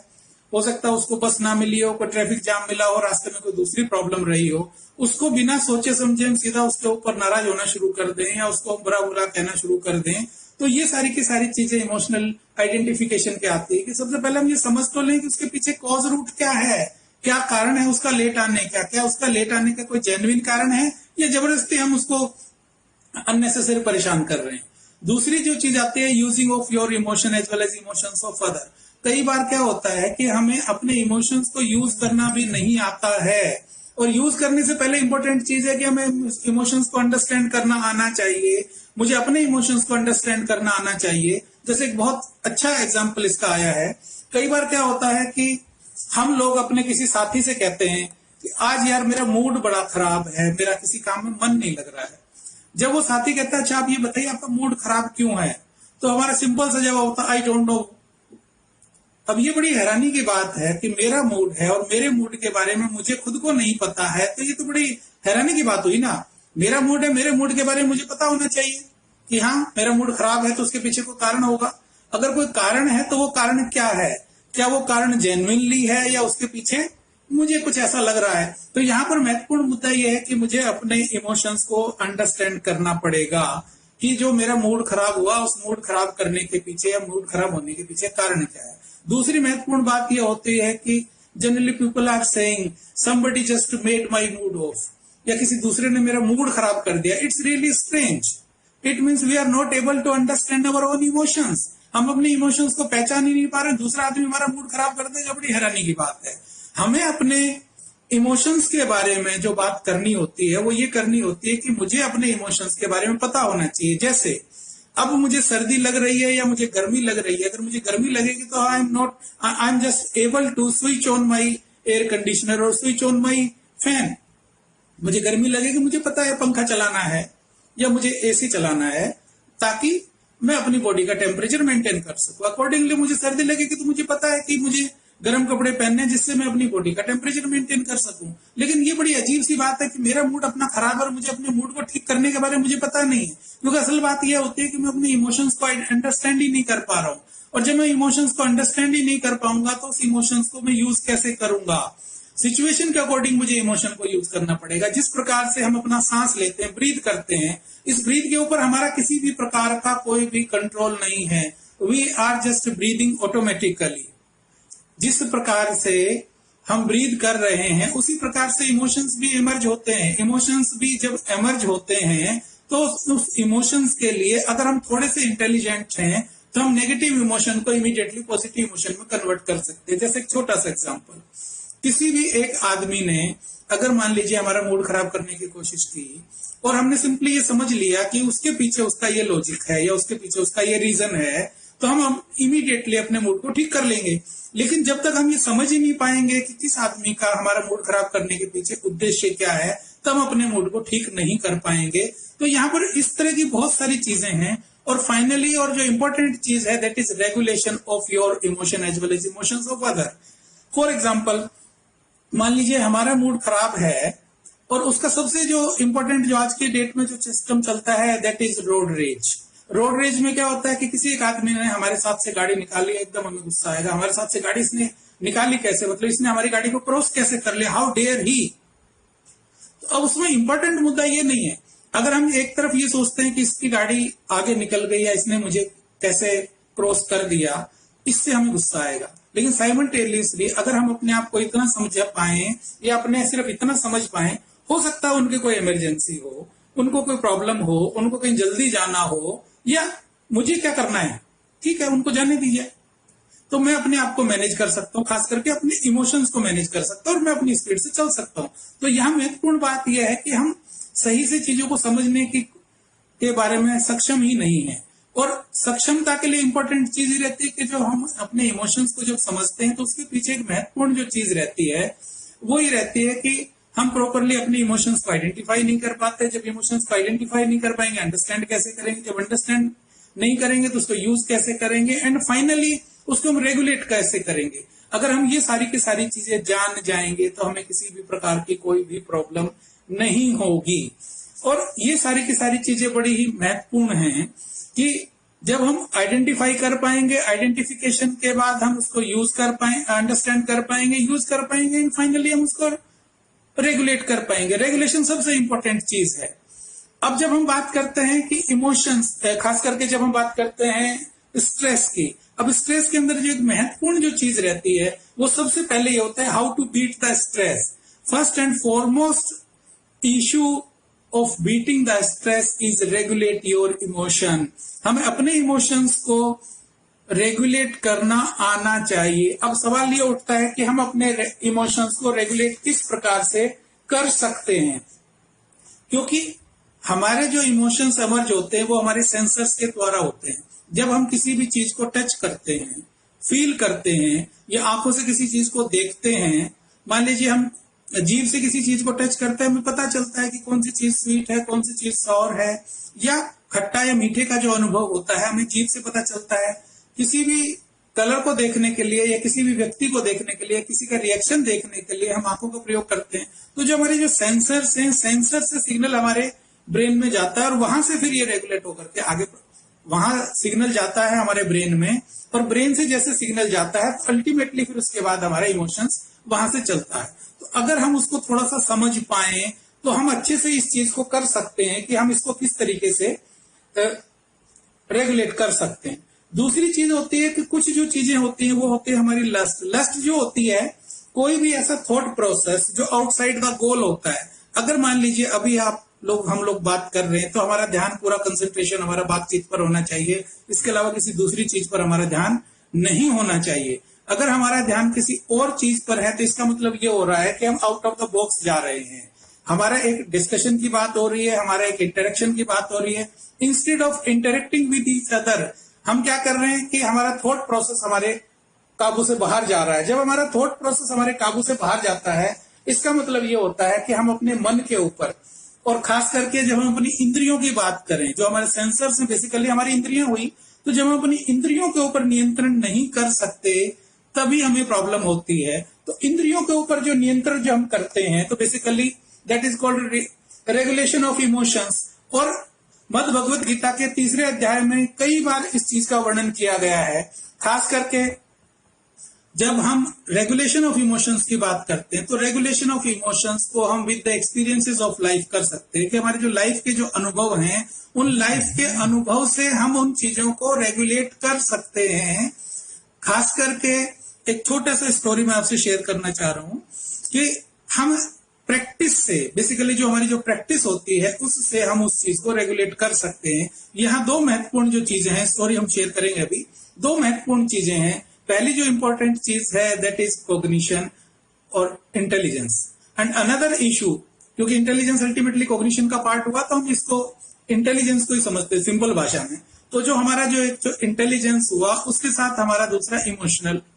हो सकता है उसको बस ना मिली हो, कोई ट्रैफिक जाम मिला हो, रास्ते में कोई दूसरी प्रॉब्लम रही हो, उसको बिना सोचे समझे हम सीधा उसके ऊपर नाराज होना शुरू कर दें या उसको बुरा बुरा कहना शुरू कर दें। तो ये सारी की सारी चीजें इमोशनल आइडेंटिफिकेशन के आती है कि सबसे पहले हम ये समझ तो लें कि उसके पीछे कॉज रूट क्या है, क्या कारण है उसका लेट आने का, क्या उसका लेट आने का कोई जेन्युइन कारण है या जबरदस्ती हम उसको अननेसेसरी परेशान कर रहे हैं। दूसरी जो चीज आती है using of your emotion as well as emotions of other. कई बार क्या होता है कि हमें अपने इमोशंस को यूज करना भी नहीं आता है, और यूज करने से पहले इंपॉर्टेंट चीज है कि हमें इमोशंस को अंडरस्टैंड करना आना चाहिए। मुझे अपने इमोशंस को अंडरस्टैंड करना आना चाहिए। जैसे एक बहुत अच्छा एग्जांपल इसका आया है, कई बार क्या होता है कि हम लोग अपने किसी साथी से कहते हैं कि आज यार मेरा मूड बड़ा खराब है, मेरा किसी काम में मन नहीं लग रहा है। जब वो साथी कहता है अच्छा आप ये बताइए आपका मूड खराब क्यों है, तो हमारा सिंपल सा जवाब होता है आई डोंट नो। अब ये बड़ी हैरानी की बात है कि मेरा मूड है और मेरे मूड के बारे में मुझे खुद को नहीं पता है, तो ये तो बड़ी हैरानी की बात हुई ना। मेरा मूड है, मेरे मूड के बारे में मुझे पता होना चाहिए कि हाँ मेरा मूड खराब है तो उसके पीछे कोई कारण होगा। अगर कोई कारण है तो वो कारण क्या है, क्या वो कारण जेन्युइनली है या उसके पीछे मुझे कुछ ऐसा लग रहा है। तो यहाँ पर महत्वपूर्ण मुद्दा यह है कि मुझे अपने इमोशंस को अंडरस्टैंड करना पड़ेगा कि जो मेरा मूड खराब हुआ उस मूड खराब करने के पीछे या मूड खराब होने के पीछे कारण क्या है। दूसरी महत्वपूर्ण बात यह होती है कि generally people are saying somebody just made my mood off, या किसी दूसरे ने मेरा मूड खराब कर दिया। It's really strange, it means we are not able to understand our own emotions. हम अपने इमोशंस को पहचान ही नहीं पा रहे, दूसरा आदमी हमारा मूड खराब कर देगा, बड़ी हैरानी की बात है। हमें अपने इमोशंस के बारे में जो बात करनी होती है वो ये करनी होती है कि मुझे अपने इमोशंस के बारे में पता होना चाहिए। जैसे अब मुझे सर्दी लग रही है या मुझे गर्मी लग रही है, अगर मुझे गर्मी लगेगी तो I am just able to switch on my air conditioner और स्विच ऑन माई फैन। मुझे गर्मी लगेगी, मुझे पता है पंखा चलाना है या मुझे एसी चलाना है ताकि मैं अपनी बॉडी का टेम्परेचर मेंटेन कर सकूं। अकॉर्डिंगली मुझे सर्दी लगेगी तो मुझे पता है कि मुझे गर्म कपड़े पहनने जिससे मैं अपनी बॉडी का टेम्परेचर मेंटेन कर सकूं। लेकिन ये बड़ी अजीब सी बात है कि मेरा मूड अपना खराब है और मुझे अपने मूड को ठीक करने के बारे में मुझे पता नहीं है, क्योंकि असल बात यह होती है कि मैं अपने इमोशंस को अंडरस्टैंड ही नहीं कर पा रहा हूँ। और जब मैं इमोशंस को अंडरस्टैंड ही नहीं कर पाऊंगा तो उस इमोशंस को मैं यूज कैसे करूंगा? सिचुएशन के अकॉर्डिंग मुझे इमोशन को यूज करना पड़ेगा। जिस प्रकार से हम अपना सांस लेते हैं, ब्रीथ करते हैं, इस ब्रीथ के ऊपर हमारा किसी भी प्रकार का कोई भी कंट्रोल नहीं है। We are just breathing automatically. जिस प्रकार से हम ब्रीद कर रहे हैं उसी प्रकार से इमोशंस भी इमर्ज होते हैं। इमोशंस भी जब इमर्ज होते हैं तो उस इमोशंस के लिए अगर हम थोड़े से इंटेलिजेंट हैं तो हम नेगेटिव इमोशन को इमीडिएटली पॉजिटिव इमोशन में कन्वर्ट कर सकते हैं। जैसे एक छोटा सा एग्जांपल, किसी भी एक आदमी ने अगर मान लीजिए हमारा मूड खराब करने की कोशिश की और हमने सिंपली ये समझ लिया कि उसके पीछे उसका ये लॉजिक है या उसके पीछे उसका ये रीजन है, तो हम इमीडिएटली अपने मूड को ठीक कर लेंगे। लेकिन जब तक हम ये समझ ही नहीं पाएंगे कि किस आदमी का हमारा मूड खराब करने के पीछे उद्देश्य क्या है, तब हम अपने मूड को ठीक नहीं कर पाएंगे। तो यहाँ पर इस तरह की बहुत सारी चीजें हैं। और फाइनली और जो इंपॉर्टेंट चीज है that is regulation of your emotion as well as emotions of other. For example, मान लीजिए हमारा मूड खराब है और उसका सबसे जो इंपॉर्टेंट जो आज के डेट में जो सिस्टम चलता है that is road rage. Road rage में क्या होता है कि किसी एक आदमी ने हमारे साथ से गाड़ी निकाली, एकदम हमें गुस्सा आएगा, हमारे साथ से गाड़ी इसने निकाली कैसे, मतलब इसने हमारी गाड़ी को क्रॉस कैसे कर लिया, हाउ डेयर ही। तो अब उसमें इंपॉर्टेंट मुद्दा ये नहीं है। अगर हम एक तरफ ये सोचते हैं कि इसकी गाड़ी आगे निकल गई या इसने मुझे कैसे क्रॉस कर दिया, इससे हमें गुस्सा आएगा। लेकिन साइमल्टेनियसली अगर हम अपने आप को इतना समझ पाए या अपने सिर्फ इतना समझ पाए, हो सकता है उनके कोई इमरजेंसी हो, उनको कोई प्रॉब्लम हो, उनको कहीं जल्दी जाना हो, या मुझे क्या करना है, ठीक है उनको जाने दीजिए, तो मैं अपने आप को मैनेज कर सकता हूँ, खास करके अपने इमोशंस को मैनेज कर सकता हूँ और मैं अपनी स्पीड से चल सकता हूँ। तो यहाँ महत्वपूर्ण बात यह है कि हम सही से चीजों को समझने के बारे में सक्षम ही नहीं है। और सक्षमता के लिए इंपॉर्टेंट चीज ही रहती है कि जो हम अपने इमोशंस को जब समझते हैं तो उसके पीछे एक महत्वपूर्ण जो चीज रहती है वो ही रहती है कि हम प्रॉपरली अपने इमोशंस को आइडेंटिफाई नहीं कर पाते। जब इमोशंस को आइडेंटिफाई नहीं कर पाएंगे, अंडरस्टैंड कैसे करेंगे, जब अंडरस्टैंड नहीं करेंगे तो उसको यूज कैसे करेंगे, एंड फाइनली उसको हम रेगुलेट कैसे करेंगे। अगर हम ये सारी की सारी चीजें जान जाएंगे तो हमें किसी भी प्रकार की कोई भी प्रॉब्लम नहीं होगी। और ये सारी की सारी चीजें बड़ी ही महत्वपूर्ण हैं कि जब हम आइडेंटिफाई कर पाएंगे, आइडेंटिफिकेशन के बाद हम उसको यूज कर पाएंगे, अंडरस्टैंड कर पाएंगे, यूज कर पाएंगे, एंड फाइनली हम उसको रेगुलेट कर पाएंगे। रेगुलेशन सबसे इंपॉर्टेंट चीज है। अब जब हम बात करते हैं कि इमोशंस, खास करके जब हम बात करते हैं स्ट्रेस की, अब स्ट्रेस के अंदर जो एक महत्वपूर्ण जो चीज रहती है वो सबसे पहले ये होता है how to beat the stress. First and foremost issue of beating the stress is regulate your emotion. हमें अपने इमोशंस को रेगुलेट करना आना चाहिए। अब सवाल ये उठता है कि हम अपने इमोशंस को रेगुलेट किस प्रकार से कर सकते हैं, क्योंकि हमारे जो इमोशंस एमर्ज होते हैं वो हमारे सेंसर्स के द्वारा होते हैं। जब हम किसी भी चीज को टच करते हैं, फील करते हैं या आंखों से किसी चीज को देखते हैं, मान लीजिए हम जीभ से किसी चीज को टच करते हैं, हमें पता चलता है कि कौन सी चीज स्वीट है, कौन सी चीज सॉर है, या खट्टा या मीठे का जो अनुभव होता है हमें जीभ से पता चलता है। किसी भी कलर को देखने के लिए या किसी भी व्यक्ति को देखने के लिए, किसी का रिएक्शन देखने के लिए हम आंखों का प्रयोग करते हैं। तो जो हमारे जो सेंसर्स हैं, सेंसर से सिग्नल हमारे ब्रेन में जाता है और वहां से फिर ये रेगुलेट होकर के आगे वहां सिग्नल जाता है हमारे ब्रेन में, और ब्रेन से जैसे सिग्नल जाता है अल्टीमेटली फिर उसके बाद हमारा इमोशंस वहां से चलता है। तो अगर हम उसको थोड़ा सा समझ पाए तो हम अच्छे से इस चीज को कर सकते हैं कि हम इसको किस तरीके से रेगुलेट कर सकते हैं। दूसरी चीज होती है कि कुछ जो चीजें होती हैं वो होती है हमारी लस्ट। लस्ट जो होती है कोई भी ऐसा थॉट प्रोसेस जो आउटसाइड द गोल होता है। अगर मान लीजिए अभी हम लोग बात कर रहे हैं तो हमारा ध्यान पूरा कंसंट्रेशन हमारा बातचीत पर होना चाहिए, इसके अलावा किसी दूसरी चीज पर हमारा ध्यान नहीं होना चाहिए। अगर हमारा ध्यान किसी और चीज पर है तो इसका मतलब ये हो रहा है कि हम आउट ऑफ द बॉक्स जा रहे हैं। हमारा एक डिस्कशन की बात हो रही है, हमारा एक इंटरेक्शन की बात हो रही है। Instead of interacting with each other हम क्या कर रहे हैं कि हमारा थॉट प्रोसेस हमारे काबू से बाहर जा रहा है। जब हमारा थॉट प्रोसेस हमारे काबू से बाहर जाता है इसका मतलब ये होता है कि हम अपने मन के ऊपर, और खास करके जब हम अपनी इंद्रियों की बात करें, जो हमारे सेंसर्स हैं बेसिकली हमारी इंद्रियां हुई, तो जब हम अपनी इंद्रियों के ऊपर नियंत्रण नहीं कर सकते तभी हमें प्रॉब्लम होती है। तो इंद्रियों के ऊपर जो नियंत्रण जो हम करते हैं, तो basically that is called regulation of emotions. और मद भगवत गीता के 3 अध्याय में कई बार इस चीज का वर्णन किया गया है। खास करके जब हम रेगुलेशन ऑफ इमोशंस की बात करते हैं, तो रेगुलेशन ऑफ इमोशंस को हम with the experiences of life कर सकते हैं कि हमारे जो लाइफ के जो अनुभव हैं, उन लाइफ के अनुभव से हम उन चीजों को रेगुलेट कर सकते हैं। खास करके एक छोटा सा स्टोरी मैं आपसे शेयर करना चाह रहा हूं कि हम प्रैक्टिस से, बेसिकली जो हमारी जो प्रैक्टिस होती है, उससे हम उस चीज को रेगुलेट कर सकते हैं। यहाँ 2 महत्वपूर्ण जो चीजें हैं, स्टोरी हम शेयर करेंगे अभी। 2 महत्वपूर्ण चीजें हैं। पहली जो इंपॉर्टेंट चीज है दैट इज कॉग्निशन और इंटेलिजेंस। एंड अनदर इशू, क्योंकि इंटेलिजेंस अल्टीमेटली कॉग्निशन का पार्ट हुआ, तो हम इसको इंटेलिजेंस को ही समझते हैं सिंपल भाषा में। तो जो हमारा जो इंटेलिजेंस हुआ, उसके साथ हमारा दूसरा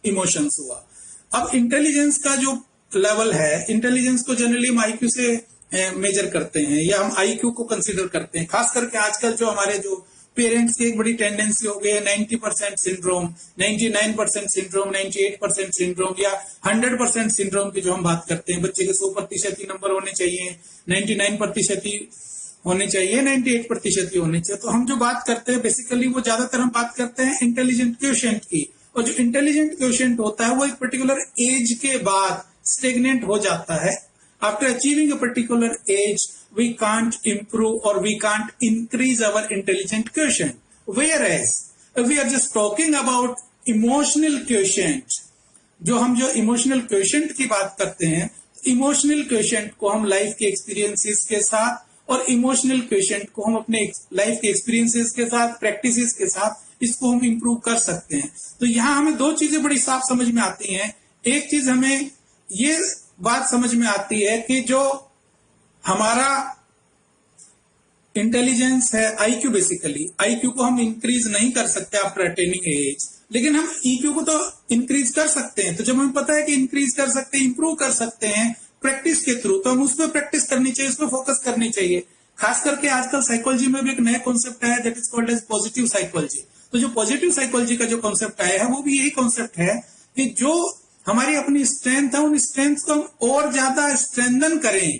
इमोशंस हुआ। अब इंटेलिजेंस का जो लेवल है, इंटेलिजेंस को जनरली हम आईक्यू से मेजर करते हैं या हम आईक्यू को कंसीडर करते हैं। खास करके आजकल जो हमारे जो पेरेंट्स की एक बड़ी टेंडेंसी हो गई है 90% सिंड्रोम, 99% सिंड्रोम, 98% सिंड्रोम या 100% सिंड्रोम की जो हम बात करते हैं। बच्चे के 100% ही नंबर होने चाहिए, 99% ही होने चाहिए, 98% ही होने चाहिए। तो हम जो बात करते हैं बेसिकली वो ज्यादातर हम बात करते हैं इंटेलिजेंट क्वोशिएंट की। और जो इंटेलिजेंट क्वोशिएंट होता है वो एक पर्टिकुलर एज के बाद स्टेगनेंट हो जाता है। After achieving a particular age we can't improve or we can't increase our intelligent quotient. Whereas if we are just talking about emotional quotient, जो इमोशनल क्वोशिएंट की बात करते हैं, इमोशनल क्वोशिएंट को हम लाइफ के एक्सपीरियंसेस के साथ और इमोशनल क्वोशिएंट को हम अपने लाइफ के एक्सपीरियंसेस के साथ, प्रैक्टिसेस के साथ इसको हम इंप्रूव कर सकते हैं। तो यहाँ हमें 2 चीजें बड़ी साफ समझ में आती हैं। एक चीज हमें ये बात समझ में आती है कि जो हमारा इंटेलिजेंस है, आईक्यू, बेसिकली आईक्यू को हम इंक्रीज नहीं कर सकते आफ्टर अटेनिंग एज, लेकिन हम ईक्यू को तो इंक्रीज कर सकते हैं। तो जब हमें पता है कि इंक्रीज कर सकते हैं, इंप्रूव कर सकते हैं प्रैक्टिस के थ्रू, तो हम उस पर प्रैक्टिस करनी चाहिए, उस पर फोकस करनी चाहिए। खास करके आजकल साइकोलॉजी में भी एक नया कॉन्सेप्ट आया that is called as positive psychology. तो जो पॉजिटिव साइकोलॉजी का जो कॉन्सेप्ट आया है वो भी यही कॉन्सेप्ट है कि जो हमारी अपनी स्ट्रेंथ है, उन स्ट्रेंथ को हम और ज्यादा स्ट्रेंथन करें।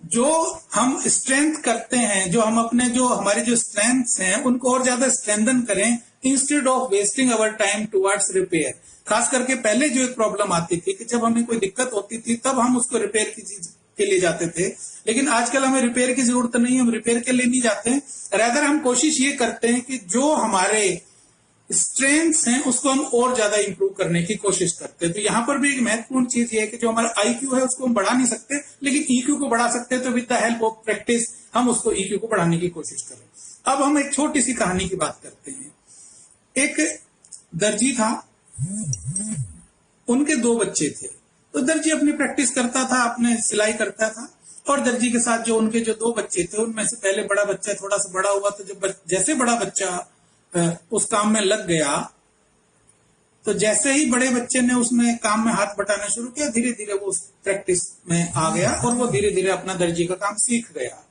जो हम स्ट्रेंथ करते हैं, जो हम अपने जो हमारे जो स्ट्रेंथ्स हैं उनको और ज्यादा स्ट्रेंथन करें instead of wasting our time towards repair. खास करके पहले जो एक प्रॉब्लम आती थी कि जब हमें कोई दिक्कत होती थी तब हम उसको रिपेयर की चीज के लिए जाते थे, लेकिन आजकल हमें रिपेयर की जरूरत नहीं है, हम रिपेयर के लिए नहीं जाते हैं। रादर हम कोशिश ये करते हैं कि जो हमारे स्ट्रेंथ्स हैं उसको हम और ज्यादा इंप्रूव करने की कोशिश करते हैं। तो यहाँ पर भी एक महत्वपूर्ण चीज ये है कि जो हमारा आईक्यू है उसको हम बढ़ा नहीं सकते, लेकिन ईक्यू को बढ़ा सकते हैं। तो with the help of practice हम उसको ईक्यू को बढ़ाने की कोशिश करें। अब हम एक छोटी सी कहानी की बात करते हैं। एक दर्जी था, उनके 2 बच्चे थे। तो दर्जी अपनी प्रैक्टिस करता था, अपने सिलाई करता था, और दर्जी के साथ जो उनके जो 2 बच्चे थे उनमें से पहले बड़ा बच्चा थोड़ा सा बड़ा हुआ, तो जब जैसे बड़ा बच्चा उस काम में लग गया, तो जैसे ही बड़े बच्चे ने उसमें काम में हाथ बटाना शुरू किया, धीरे धीरे वो उस प्रैक्टिस में आ गया और वो धीरे धीरे अपना दर्जी का काम सीख गया।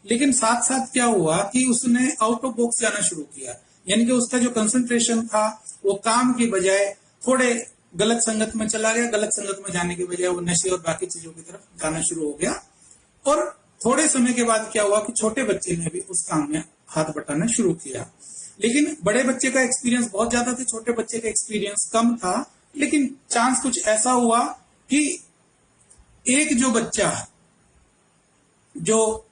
लेकिन साथ साथ क्या हुआ कि उसने आउट ऑफ बॉक्स जाना शुरू किया, यानी कि उसका जो कंसंट्रेशन था वो काम की बजाय थोड़े गलत संगत में चला गया। गलत संगत में जाने की बजाय वो नशे और बाकी चीजों की तरफ जाना शुरू हो गया। और थोड़े समय के बाद क्या हुआ कि छोटे बच्चे ने भी उस काम में हाथ बटाना शुरू किया। लेकिन बड़े बच्चे का एक्सपीरियंस बहुत ज्यादा था, छोटे बच्चे का एक्सपीरियंस कम था। लेकिन चांस कुछ ऐसा हुआ कि एक जो बच्चा, जो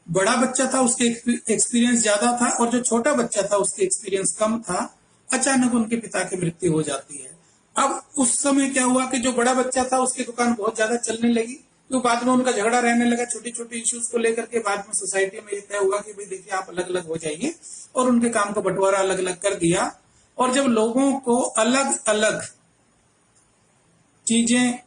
बड़ा बच्चा था उसके एक्सपीरियंस ज्यादा था और जो छोटा बच्चा था उसके एक्सपीरियंस कम था। अचानक उनके पिता की मृत्यु हो जाती है। अब उस समय क्या हुआ कि जो बड़ा बच्चा था उसकी दुकान बहुत ज्यादा चलने लगी, तो बाद में उनका झगड़ा रहने लगा छोटी छोटी इश्यूज को लेकर के। बाद में सोसाइटी में ये तय हुआ कि भाई देखिए आप अलग अलग हो जाइए, और उनके काम का बंटवारा अलग अलग कर दिया। और जब लोगों को अलग अलग चीजें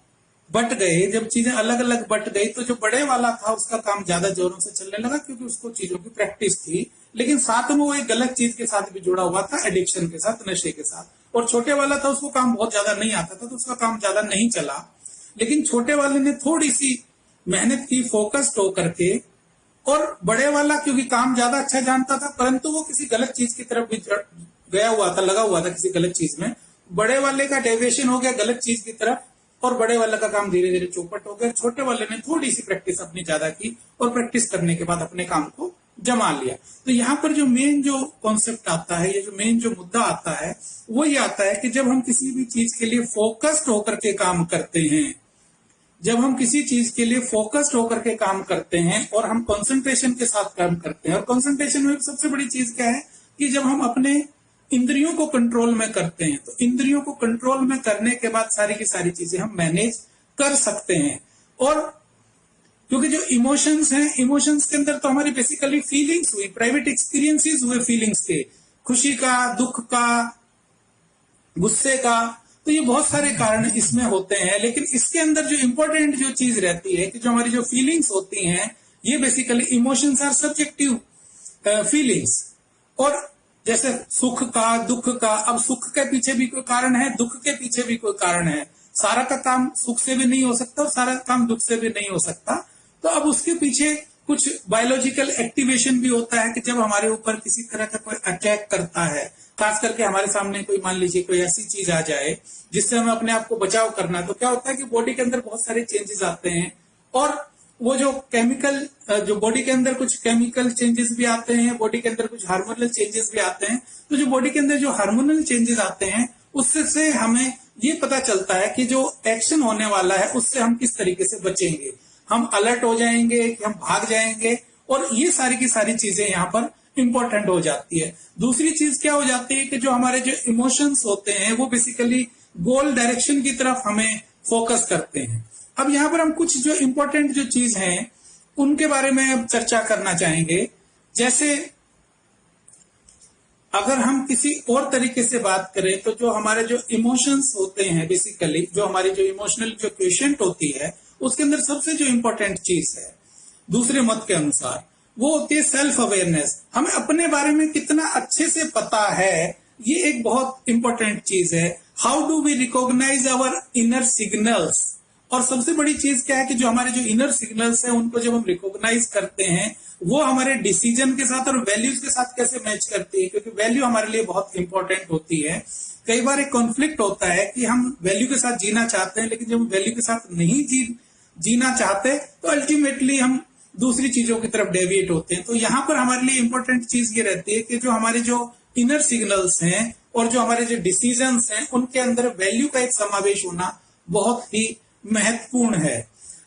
बट गए, जब चीजें अलग अलग बट गई, तो जो बड़े वाला था उसका काम ज्यादा जोरों से चलने लगा क्योंकि उसको चीजों की प्रैक्टिस थी। लेकिन साथ में वो एक गलत चीज के साथ भी जुड़ा हुआ था, एडिक्शन के साथ, नशे के साथ। और छोटे वाला था उसको काम बहुत ज्यादा नहीं आता था, तो उसका काम ज्यादा नहीं चला। लेकिन छोटे वाले ने थोड़ी सी मेहनत की, फोकस्ड होकर के, और बड़े वाला क्योंकि काम ज्यादा अच्छा जानता था, परंतु वो किसी गलत चीज की तरफ भी गया हुआ था, लगा हुआ था किसी गलत चीज में, बड़े वाले का डेविएशन हो गया गलत चीज की तरफ और बड़े वाले का काम धीरे धीरे चौपट हो गया। छोटे वाले ने थोड़ी सी प्रैक्टिस अपनी ज्यादा की और प्रैक्टिस करने के बाद अपने काम को जमा लिया। तो यहाँ पर जो मेन जो कॉन्सेप्ट आता है, ये जो मेन जो मुद्दा आता है वो ये आता है कि जब हम किसी भी चीज के लिए फोकस्ड होकर के काम करते हैं, जब हम किसी चीज के लिए फोकस्ड होकर के काम करते हैं और हम कंसंट्रेशन के साथ काम करते हैं, और कंसंट्रेशन में सबसे बड़ी चीज क्या है कि जब हम अपने इंद्रियों को कंट्रोल में करते हैं, तो इंद्रियों को कंट्रोल में करने के बाद सारी की सारी चीजें हम मैनेज कर सकते हैं। और क्योंकि जो इमोशंस हैं, इमोशंस के अंदर तो हमारी बेसिकली फीलिंग्स हुई, प्राइवेट एक्सपीरियंसेस हुए फीलिंग्स के, खुशी का, दुख का, गुस्से का, तो ये बहुत सारे कारण इसमें होते हैं। लेकिन इसके अंदर जो इंपॉर्टेंट जो चीज रहती है कि जो हमारी जो फीलिंग्स होती हैं, ये basically emotions are subjective feelings. और जैसे सुख का, दुख का, अब सुख के पीछे भी कोई कारण है, दुख के पीछे भी कोई कारण है। सारा का काम सुख से भी नहीं हो सकता और सारा काम दुख से भी नहीं हो सकता। तो अब उसके पीछे कुछ बायोलॉजिकल एक्टिवेशन भी होता है कि जब हमारे ऊपर किसी तरह का कोई अटैक करता है, खास करके हमारे सामने कोई, मान लीजिए कोई ऐसी चीज आ जाए जिससे हमें अपने आप को बचाव करना, तो क्या होता है कि बॉडी के अंदर बहुत सारे चेंजेस आते हैं। और वो जो केमिकल, जो बॉडी के अंदर कुछ केमिकल चेंजेस भी आते हैं, बॉडी के अंदर कुछ हार्मोनल चेंजेस भी आते हैं। तो जो बॉडी के अंदर जो हार्मोनल चेंजेस आते हैं, उससे हमें ये पता चलता है कि जो एक्शन होने वाला है उससे हम किस तरीके से बचेंगे, हम अलर्ट हो जाएंगे कि हम भाग जाएंगे। और ये सारी की सारी चीजें यहाँ पर इंपॉर्टेंट हो जाती है। दूसरी चीज क्या हो जाती है कि जो हमारे जो इमोशंस होते हैं वो बेसिकली गोल डायरेक्शन की तरफ हमें फोकस करते हैं। अब यहाँ पर हम कुछ जो इंपॉर्टेंट जो चीज हैं उनके बारे में अब चर्चा करना चाहेंगे। जैसे अगर हम किसी और तरीके से बात करें तो जो हमारे जो इमोशंस होते हैं, बेसिकली जो हमारी जो इमोशनल जो क्वेश्चन होती है, उसके अंदर सबसे जो इंपॉर्टेंट चीज है दूसरे मत के अनुसार वो होती है सेल्फ अवेयरनेस। हमें अपने बारे में कितना अच्छे से पता है, ये एक बहुत इंपॉर्टेंट चीज है। How do we recognise our inner signals. और सबसे बड़ी चीज क्या है कि जो हमारे जो इनर सिग्नल्स है उनको जब हम रिकॉग्नाइज करते हैं, वो हमारे डिसीजन के साथ और वैल्यूज के साथ कैसे मैच करती है, क्योंकि वैल्यू हमारे लिए बहुत इंपॉर्टेंट होती है। कई बार एक कॉन्फ्लिक्ट होता है कि हम वैल्यू के साथ जीना चाहते हैं, लेकिन जब हम वैल्यू के साथ नहीं जीना चाहते तो अल्टीमेटली हम दूसरी चीजों की तरफ डेविएट होते हैं। तो यहाँ पर हमारे लिए इंपॉर्टेंट चीज ये रहती है कि जो हमारे जो इनर सिग्नल्स हैं और जो हमारे जो डिसीजंस हैं उनके अंदर वैल्यू का एक समावेश होना बहुत ही महत्वपूर्ण है।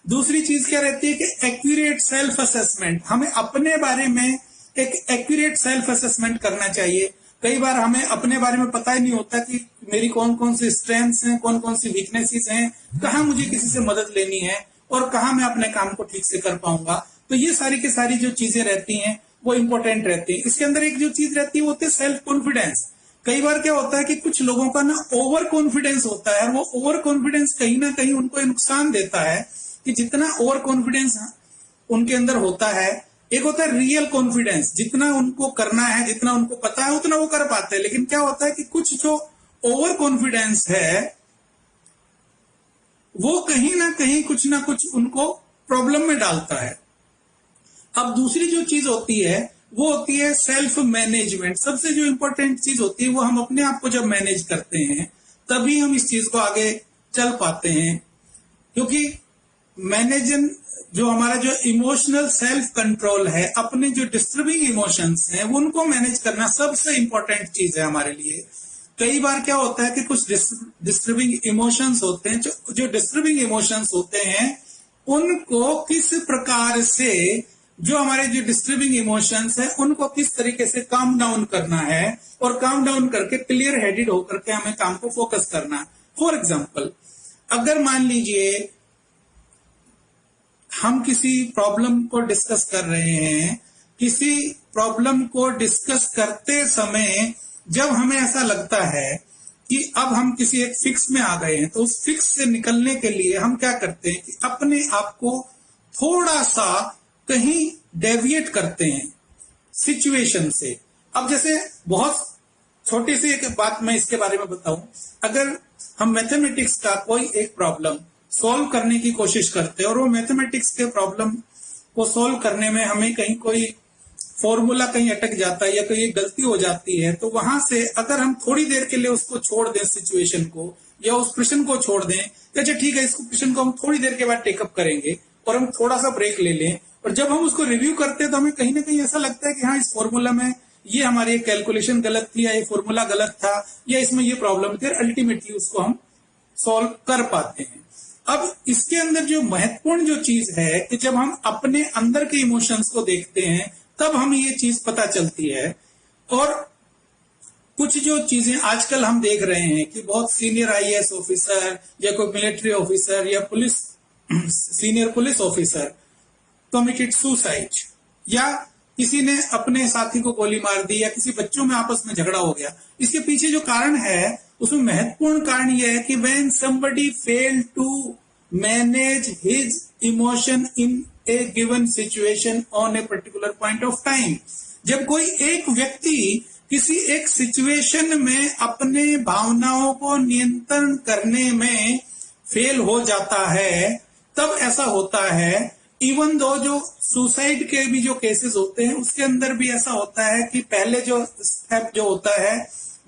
दूसरी चीज क्या रहती है कि एक्यूरेट सेल्फ असेसमेंट। हमें अपने बारे में एक एक्यूरेट सेल्फ असेसमेंट करना चाहिए। कई बार हमें अपने बारे में पता ही नहीं होता कि मेरी कौन कौन सी स्ट्रेंथ्स हैं, कौन कौन सी वीकनेसेस हैं, कहाँ मुझे किसी से मदद लेनी है और कहाँ मैं अपने काम को ठीक से कर पाऊंगा। तो ये सारी की सारी जो चीजें रहती हैं वो इंपॉर्टेंट रहती है। इसके अंदर एक जो चीज रहती है वो होती है सेल्फ कॉन्फिडेंस। कई बार क्या होता है कि कुछ लोगों का ना ओवर कॉन्फिडेंस होता है, और वो ओवर कॉन्फिडेंस कहीं ना कहीं उनको नुकसान देता है कि जितना ओवर कॉन्फिडेंस उनके अंदर होता है, एक होता है रियल कॉन्फिडेंस, जितना उनको करना है, जितना उनको पता है उतना वो कर पाते हैं। लेकिन क्या होता है कि कुछ जो ओवर कॉन्फिडेंस है वो कहीं ना कुछ उनको प्रॉब्लम में डालता है। अब दूसरी जो चीज होती है वो होती है सेल्फ मैनेजमेंट। सबसे जो इंपॉर्टेंट चीज होती है वो हम अपने आप को जब मैनेज करते हैं तभी हम इस चीज को आगे चल पाते हैं। क्योंकि मैनेजन जो हमारा जो इमोशनल सेल्फ कंट्रोल है, अपने जो डिस्टर्बिंग इमोशंस हैं उनको मैनेज करना सबसे इंपॉर्टेंट चीज है हमारे लिए। कई बार क्या होता है कि कुछ डिस्टर्बिंग इमोशंस होते हैं, जो डिस्टर्बिंग इमोशंस होते हैं उनको किस प्रकार से, जो हमारे जो डिस्टर्बिंग इमोशंस है उनको किस तरीके से काम डाउन करना है और काम डाउन करके क्लियर हेडेड होकर के हमें काम को फोकस करना है। फॉर एग्जाम्पल, अगर मान लीजिए हम किसी प्रॉब्लम को डिस्कस कर रहे हैं, किसी प्रॉब्लम को डिस्कस करते समय जब हमें ऐसा लगता है कि अब हम किसी एक फिक्स में आ गए हैं, तो उस फिक्स से निकलने के लिए हम क्या करते हैं कि अपने आप को थोड़ा सा कहीं डेविएट करते हैं सिचुएशन से। अब जैसे बहुत छोटी सी एक बात मैं इसके बारे में बताऊं, अगर हम मैथमेटिक्स का कोई एक प्रॉब्लम सॉल्व करने की कोशिश करते हैं और वो मैथमेटिक्स के प्रॉब्लम को सॉल्व करने में हमें कहीं कोई फॉर्मूला कहीं अटक जाता है या कोई गलती हो जाती है, तो वहां से अगर हम थोड़ी देर के लिए उसको छोड़ दें सिचुएशन को, या उस प्रश्न को छोड़ दें, अच्छा ठीक है, इसको प्रश्न को हम थोड़ी देर के बाद टेकअप करेंगे और हम थोड़ा सा ब्रेक ले लें, और जब हम उसको रिव्यू करते हैं तो हमें कहीं ना कहीं ऐसा लगता है कि हाँ, इस फॉर्मूला में ये हमारी कैलकुलेशन गलत थी, या ये फॉर्मूला गलत था, या इसमें ये प्रॉब्लम थी, और अल्टीमेटली उसको हम सॉल्व कर पाते हैं। अब इसके अंदर जो महत्वपूर्ण जो चीज है कि जब हम अपने अंदर के इमोशंस को देखते हैं तब हमें ये चीज पता चलती है। और कुछ जो चीजें आजकल हम देख रहे हैं कि बहुत सीनियर आईएएस ऑफिसर या कोई मिलिट्री ऑफिसर या police senior police officer committed suicide, या किसी ने अपने साथी को गोली मार दी, या किसी बच्चों में आपस में झगड़ा हो गया। इसके पीछे जो कारण है उसमें महत्वपूर्ण कारण यह है कि when somebody failed to manage his emotion in a given situation on a particular point of time, जब कोई एक व्यक्ति किसी एक सिचुएशन में अपने भावनाओं को नियंत्रण करने में फेल हो जाता है, तब ऐसा होता है। इवन दो जो सुसाइड के भी जो केसेस होते हैं उसके अंदर भी ऐसा होता है कि पहले जो स्टेप जो होता है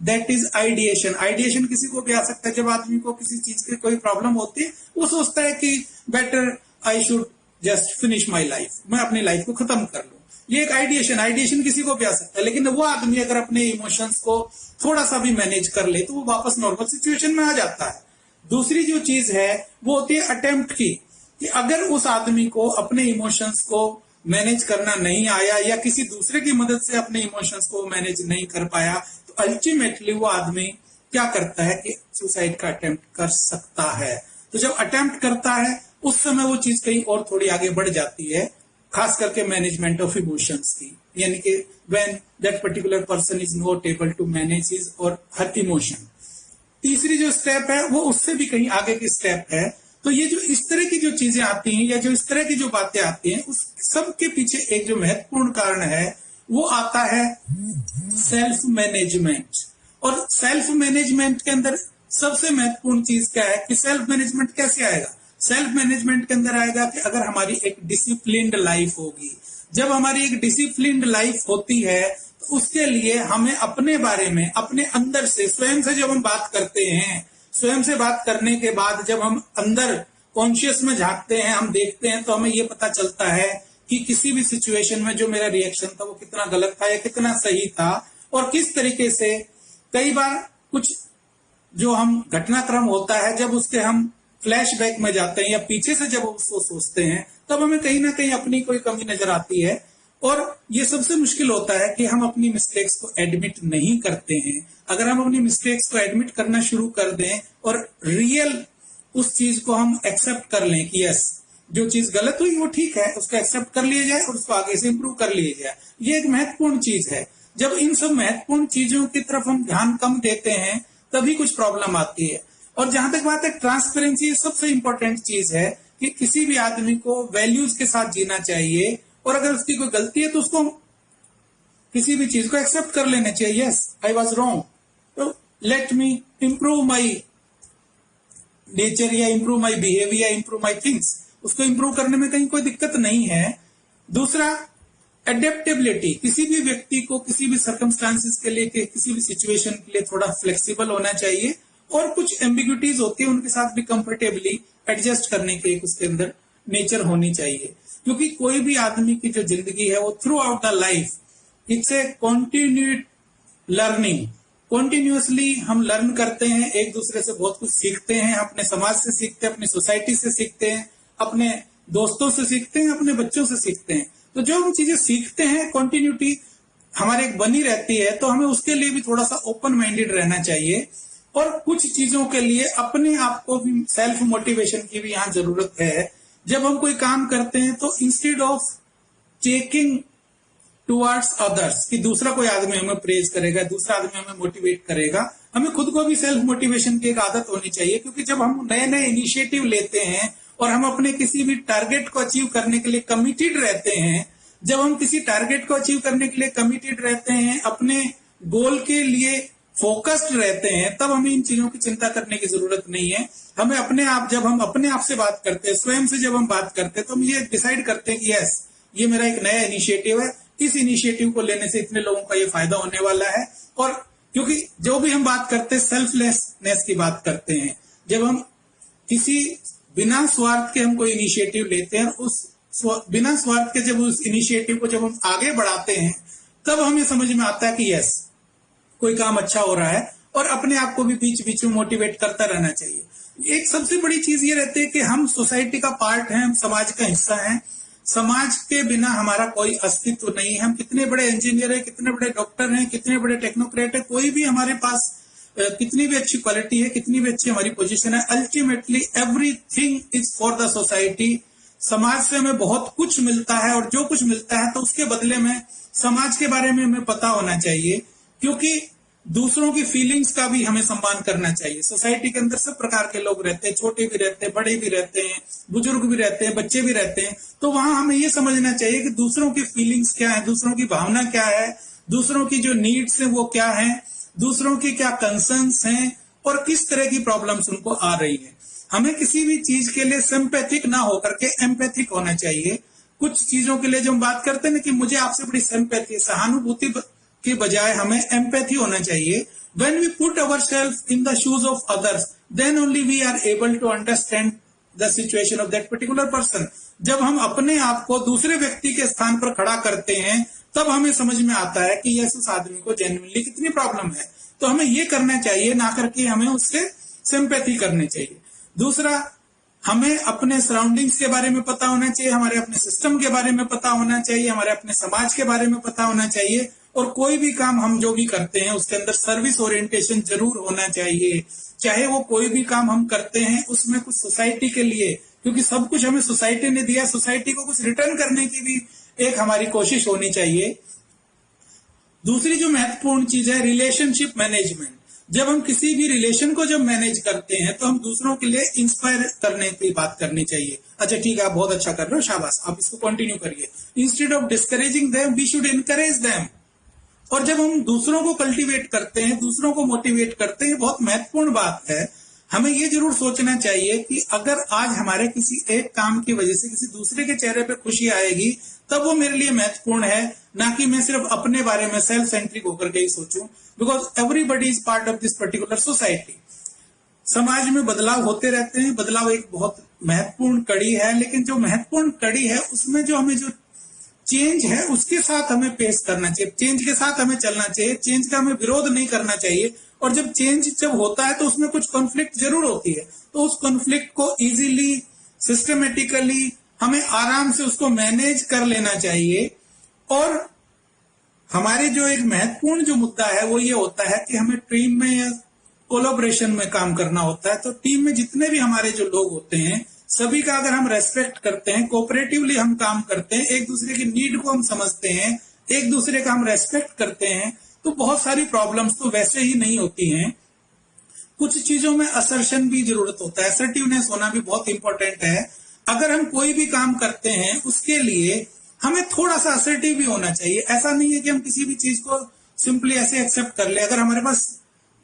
दैट इज आइडिएशन। आइडिएशन किसी को भी आ सकता है। जब आदमी को किसी चीज की कोई प्रॉब्लम होती है, वो सोचता है कि better I should just finish my life, मैं अपनी लाइफ को खत्म कर लूं। ये एक आइडिएशन किसी को भी आ सकता है। लेकिन वो आदमी अगर अपने इमोशंस को थोड़ा सा भी मैनेज कर ले तो वो वापस नॉर्मल सिचुएशन में आ जाता है। दूसरी जो चीज है वो होती है अटेम्प्ट की, कि अगर उस आदमी को अपने इमोशंस को मैनेज करना नहीं आया या किसी दूसरे की मदद से अपने इमोशंस को मैनेज नहीं कर पाया, तो अल्टीमेटली वो आदमी क्या करता है कि सुसाइड का अटेम्प्ट कर सकता है। तो जब अटेम्प्ट करता है उस समय वो चीज कहीं और थोड़ी आगे बढ़ जाती है, खास करके मैनेजमेंट ऑफ इमोशंस की, यानी कि when that particular person is not able to manage his or her emotion. तीसरी जो स्टेप है वो उससे भी कहीं आगे की स्टेप है। तो ये जो इस तरह की जो चीजें आती हैं या जो इस तरह की जो बातें आती हैं, उस सब के पीछे एक जो महत्वपूर्ण कारण है वो आता है सेल्फ मैनेजमेंट। और सेल्फ मैनेजमेंट के अंदर सबसे महत्वपूर्ण चीज क्या है कि सेल्फ मैनेजमेंट कैसे आएगा। सेल्फ मैनेजमेंट के अंदर आएगा कि अगर हमारी एक डिसिप्लिन्ड लाइफ होगी। जब हमारी एक डिसिप्लिन्ड लाइफ होती है तो उसके लिए हमें अपने बारे में, अपने अंदर से, स्वयं से जब हम बात करते हैं, स्वयं से बात करने के बाद जब हम अंदर कॉन्शियस में झांकते हैं, हम देखते हैं, तो हमें ये पता चलता है कि किसी भी सिचुएशन में जो मेरा रिएक्शन था वो कितना गलत था या कितना सही था, और किस तरीके से कई बार कुछ जो हम घटनाक्रम होता है जब उसके हम फ्लैशबैक में जाते हैं या पीछे से जब उसको सोचते हैं, तब हमें कहीं ना कहीं अपनी कोई कमी नजर आती है। और ये सबसे मुश्किल होता है कि हम अपनी मिस्टेक्स को एडमिट नहीं करते हैं। अगर हम अपनी मिस्टेक्स को एडमिट करना शुरू कर दें और रियल उस चीज को हम एक्सेप्ट कर लें कि यस, जो चीज गलत हुई वो ठीक है, उसको एक्सेप्ट कर लिया जाए और उसको आगे से इंप्रूव कर लिया जाए, ये एक महत्वपूर्ण चीज है। जब इन सब महत्वपूर्ण चीजों की तरफ हम ध्यान कम देते हैं तभी कुछ प्रॉब्लम आती है। और जहां तक बात है ट्रांसपेरेंसी, सबसे इंपॉर्टेंट चीज है कि किसी भी आदमी को वैल्यूज के साथ जीना चाहिए, और अगर उसकी कोई गलती है तो उसको किसी भी चीज को एक्सेप्ट कर लेना चाहिए। यस, आई वॉज रॉन्ग, तो let me improve my nature या इंप्रूव माई बिहेवियर या इंप्रूव माई थिंग्स। उसको इंप्रूव करने में कहीं कोई दिक्कत नहीं है। दूसरा, एडेप्टेबिलिटी, किसी भी व्यक्ति को किसी भी सर्कमस्टांसिस के लिए, किसी भी सिचुएशन के लिए थोड़ा फ्लेक्सिबल होना चाहिए, और कुछ एम्बिग्यूटीज होती है उनके साथ भी कंफर्टेबली एडजस्ट करने की एक उसके अंदर नेचर होनी चाहिए। क्योंकि कोई भी आदमी की जो जिंदगी है वो through out the life it's a continued learning. Continuously हम लर्न करते हैं, एक दूसरे से बहुत कुछ सीखते हैं, अपने समाज से सीखते हैं, अपनी सोसाइटी से सीखते हैं, अपने दोस्तों से सीखते हैं, अपने बच्चों से सीखते हैं। तो जो हम चीजें सीखते हैं, कॉन्टिन्यूटी हमारे एक बनी रहती है, तो हमें उसके लिए भी थोड़ा सा ओपन माइंडेड रहना चाहिए। और कुछ चीजों के लिए अपने आप को भी सेल्फ मोटिवेशन की भी यहाँ जरूरत है। जब हम कोई काम करते हैं तो instead of checking towards others कि दूसरा कोई आदमी हमें प्रेज करेगा, दूसरा आदमी हमें मोटिवेट करेगा, हमें खुद को भी सेल्फ मोटिवेशन की एक आदत होनी चाहिए। क्योंकि जब हम नए नए इनिशिएटिव लेते हैं और हम अपने किसी भी टारगेट को अचीव करने के लिए कमिटेड रहते हैं, जब हम किसी टारगेट को अचीव करने के लिए कमिटेड रहते हैं, अपने गोल के लिए फोकस्ड रहते हैं, तब हमें इन चीजों की चिंता करने की जरूरत नहीं है। हमें अपने आप, जब हम अपने आप से बात करते हैं, स्वयं से जब हम बात करते हैं, तो हम ये डिसाइड करते हैं कि यस, ये मेरा एक नया इनिशिएटिव है, इस इनिशिएटिव को लेने से इतने लोगों का ये फायदा होने वाला है। और क्योंकि जो भी हम बात करते हैं सेल्फलेसनेस की बात करते हैं, जब हम किसी बिना स्वार्थ के हम कोई इनिशिएटिव लेते हैं, उस बिना स्वार्थ के जब उस इनिशिएटिव को जब हम आगे बढ़ाते हैं, तब हमें समझ में आता है कि यस, कोई काम अच्छा हो रहा है। और अपने आप को भी बीच बीच में मोटिवेट करता रहना चाहिए। एक सबसे बड़ी चीज ये रहती है कि हम सोसाइटी का पार्ट हैं, हम समाज का हिस्सा हैं। समाज के बिना हमारा कोई अस्तित्व नहीं है। हम कितने बड़े इंजीनियर हैं, कितने बड़े डॉक्टर हैं, कितने बड़े टेक्नोक्रेट हैं, कोई भी हमारे पास कितनी भी अच्छी क्वालिटी है, कितनी भी अच्छी हमारी पोजीशन है, ultimately everything is for the society. समाज से हमें बहुत कुछ मिलता है, और जो कुछ मिलता है तो उसके बदले में समाज के बारे में हमें पता होना चाहिए, क्योंकि दूसरों की फीलिंग्स का भी हमें सम्मान करना चाहिए। सोसाइटी के अंदर सब प्रकार के लोग रहते हैं, छोटे भी रहते हैं, बड़े भी रहते हैं, बुजुर्ग भी रहते हैं, बच्चे भी रहते हैं। तो वहां हमें ये समझना चाहिए कि दूसरों की फीलिंग्स क्या है, दूसरों की भावना क्या है, दूसरों की जो नीड्स है वो क्या है, दूसरों की क्या कंसर्न्स हैं, और किस तरह की प्रॉब्लम्स उनको आ रही है। हमें किसी भी चीज के लिए सिंपैथिक ना होकर के एम्पैथिक होना चाहिए। कुछ चीजों के लिए जो हम बात करते हैं ना कि मुझे आपसे बड़ी सिंपैथी, सहानुभूति के बजाय हमें एम्पैथी होना चाहिए। When we put ourselves in the shoes of others, then only we are able to understand the situation of that particular person. जब हम अपने आप को दूसरे व्यक्ति के स्थान पर खड़ा करते हैं, तब हमें समझ में आता है कि यस, उस आदमी को जेन्युइनली कितनी प्रॉब्लम है। तो हमें ये करना चाहिए, ना करके हमें उससे सिंपैथी करनी चाहिए। दूसरा, हमें अपने सराउंडिंग्स के बारे में पता होना चाहिए, हमारे अपने सिस्टम के बारे में पता होना चाहिए, हमारे अपने समाज के बारे में पता होना चाहिए। और कोई भी काम हम जो भी करते हैं उसके अंदर सर्विस ओरिएंटेशन जरूर होना चाहिए। चाहे वो कोई भी काम हम करते हैं उसमें कुछ सोसाइटी के लिए, क्योंकि सब कुछ हमें सोसाइटी ने दिया, सोसाइटी को कुछ रिटर्न करने की भी एक हमारी कोशिश होनी चाहिए। दूसरी जो महत्वपूर्ण चीज है रिलेशनशिप मैनेजमेंट। जब हम किसी भी रिलेशन को जब मैनेज करते हैं तो हम दूसरों के लिए इंस्पायर करने की बात करनी चाहिए। अच्छा ठीक है, आप बहुत अच्छा कर रहे हो, शाबाश, आप इसको कंटिन्यू करिए। Instead of discouraging them we should encourage them. और जब हम दूसरों को कल्टीवेट करते हैं, दूसरों को मोटिवेट करते हैं, बहुत महत्वपूर्ण बात है। हमें ये जरूर सोचना चाहिए कि अगर आज हमारे किसी एक काम की वजह से किसी दूसरे के चेहरे पे खुशी आएगी, तब वो मेरे लिए महत्वपूर्ण है, ना कि मैं सिर्फ अपने बारे में सेल्फ सेंट्रिक होकर के ही सोचूं। Because everybody is part of this particular society. समाज में बदलाव होते रहते हैं, बदलाव एक बहुत महत्वपूर्ण कड़ी है, लेकिन जो महत्वपूर्ण कड़ी है उसमें जो हमें जो चेंज है उसके साथ हमें पेश करना चाहिए, चेंज के साथ हमें चलना चाहिए, चेंज का हमें विरोध नहीं करना चाहिए। और जब चेंज जब होता है तो उसमें कुछ कॉन्फ्लिक्ट जरूर होती है, तो उस कॉन्फ्लिक्ट को इजीली, सिस्टमेटिकली हमें आराम से उसको मैनेज कर लेना चाहिए। और हमारे जो एक महत्वपूर्ण जो मुद्दा है वो ये होता है कि हमें टीम में या कोलैबोरेशन में काम करना होता है। तो टीम में जितने भी हमारे जो लोग होते हैं सभी का अगर हम रेस्पेक्ट करते हैं, कोऑपरेटिवली हम काम करते हैं, एक दूसरे की नीड को हम समझते हैं, एक दूसरे का हम रेस्पेक्ट करते हैं, तो बहुत सारी प्रॉब्लम्स तो वैसे ही नहीं होती हैं। कुछ चीजों में असर्शन भी जरूरत होता है, असर्टिवनेस होना भी बहुत इंपॉर्टेंट है। अगर हम कोई भी काम करते हैं उसके लिए हमें थोड़ा सा असर्टिव भी होना चाहिए। ऐसा नहीं है कि हम किसी भी चीज को सिंपली ऐसे एक्सेप्ट कर ले। अगर हमारे पास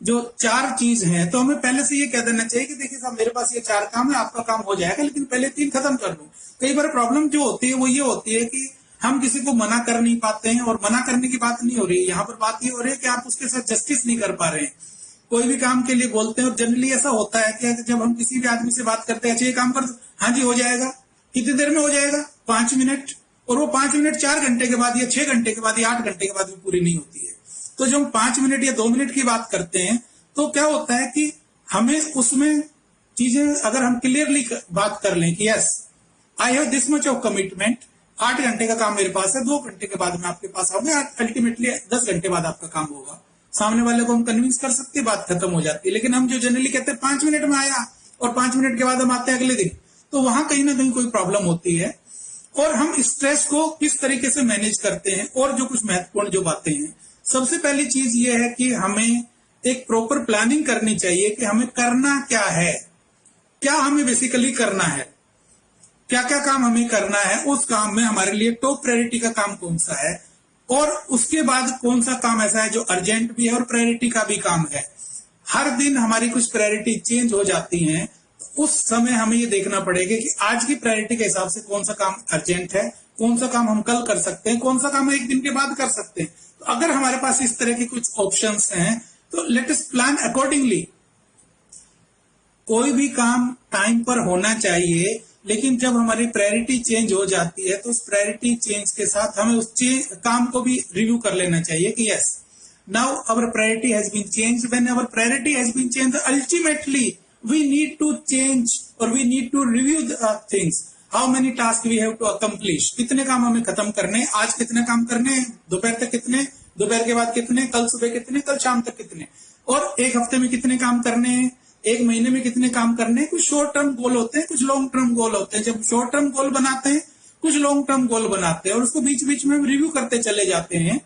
जो 4 चीज हैं तो हमें पहले से ये कह देना चाहिए कि देखिए साहब, मेरे पास ये 4 काम है, आपका काम हो जाएगा, लेकिन पहले 3 खत्म कर लूं। कई बार प्रॉब्लम जो होती है वो ये होती है कि हम किसी को मना कर नहीं पाते हैं, और मना करने की बात नहीं हो रही है यहाँ पर, बात ये हो रही है कि आप उसके साथ जस्टिस नहीं कर पा रहे हैं। कोई भी काम के लिए बोलते हैं और जनरली ऐसा होता है कि जब हम किसी भी आदमी से बात करते हैं, अच्छा ये काम कर, हाँ जी हो जाएगा, कितनी देर में हो जाएगा, 5 मिनट। और वो 5 मिनट 4 घंटे के बाद या 6 घंटे के बाद या 8 घंटे के बाद भी पूरी नहीं होती है। तो जब हम 5 मिनट या 2 मिनट की बात करते हैं तो क्या होता है कि हमें उसमें चीजें अगर हम क्लियरली बात कर लें कि yes I have this much of commitment, 8 घंटे का काम मेरे पास है, 2 घंटे के बाद मैं आपके पास आऊंगा, अल्टीमेटली 10 घंटे बाद आपका काम होगा। सामने वाले को हम कन्विंस कर सकते हैं, बात खत्म हो जाती है। लेकिन हम जो जनरली कहते हैं 5 मिनट में आया और 5 मिनट के बाद हम आते हैं अगले दिन, तो वहां कहीं ना कहीं कोई प्रॉब्लम होती है। और हम स्ट्रेस को किस तरीके से मैनेज करते हैं, और जो कुछ महत्वपूर्ण जो बातें हैं, सबसे पहली चीज ये है कि हमें एक प्रॉपर प्लानिंग करनी चाहिए कि हमें करना क्या है, क्या हमें बेसिकली करना है, क्या क्या काम हमें करना है, उस काम में हमारे लिए टॉप प्रायोरिटी का काम कौन सा है, और उसके बाद कौन सा काम ऐसा है जो अर्जेंट भी है और प्रायोरिटी का भी काम है। हर दिन हमारी कुछ प्रायोरिटी चेंज हो जाती हैं, उस समय हमें ये देखना पड़ेगा कि आज की प्रायोरिटी के हिसाब से कौन सा काम अर्जेंट है, कौन सा काम हम कल कर सकते हैं, कौन सा काम हम एक दिन के बाद कर सकते हैं। तो अगर हमारे पास इस तरह की कुछ ऑप्शंस हैं तो लेट अस प्लान अकॉर्डिंगली। कोई भी काम टाइम पर होना चाहिए, लेकिन जब हमारी प्रायोरिटी चेंज हो जाती है तो उस प्रायोरिटी चेंज के साथ हमें उस काम को भी रिव्यू कर लेना चाहिए कि yes, now our priority has been changed. When our priority has been changed, ultimately we need to change or we need to review the things. How many tasks we have to accomplish? कितने काम हमें खत्म करने, आज कितने काम करने, दोपहर तक कितने, दोपहर के बाद कितने, कल सुबह कितने, कल शाम तक कितने, और एक हफ्ते में कितने काम करने हैं, एक महीने में कितने काम करने हैं। कुछ शॉर्ट टर्म गोल होते हैं, कुछ लॉन्ग टर्म गोल होते हैं। जब शॉर्ट टर्म गोल बनाते हैं, कुछ लॉन्ग टर्म गोल बनाते हैं और उसको बीच बीच में रिव्यू करते चले जाते हैं।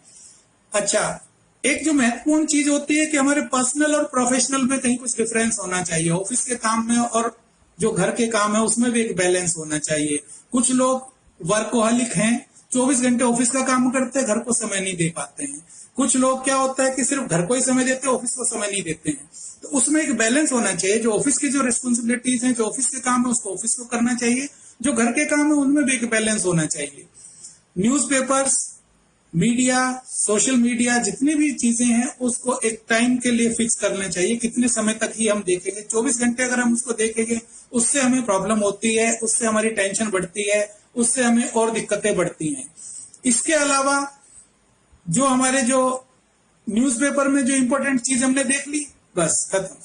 अच्छा, एक जो महत्वपूर्ण चीज होती है कि हमारे पर्सनल और प्रोफेशनल में कहीं कुछ डिफरेंस होना चाहिए। ऑफिस के काम में और जो घर के काम है उसमें भी एक बैलेंस होना चाहिए। कुछ लोग वर्कोहलिक हैं, 24 घंटे ऑफिस का काम करते हैं, घर को समय नहीं दे पाते हैं। कुछ लोग क्या होता है कि सिर्फ घर को ही समय देते हैं, ऑफिस को समय नहीं देते हैं। तो उसमें एक बैलेंस होना चाहिए। जो ऑफिस की जो रिस्पॉन्सिबिलिटीज हैं, जो ऑफिस के काम है उसको ऑफिस को करना चाहिए, जो घर के काम है उनमें भी एक बैलेंस होना चाहिए। न्यूज़पेपर्स, मीडिया, सोशल मीडिया, जितनी भी चीजें हैं उसको एक टाइम के लिए फिक्स करना चाहिए। कितने समय तक ही हम देखेंगे। 24 घंटे अगर हम उसको देखेंगे उससे हमें प्रॉब्लम होती है, उससे हमारी टेंशन बढ़ती है, उससे हमें और दिक्कतें बढ़ती हैं। इसके अलावा जो हमारे जो न्यूज़पेपर में जो इंपॉर्टेंट चीज हमने देख ली, बस खत्म।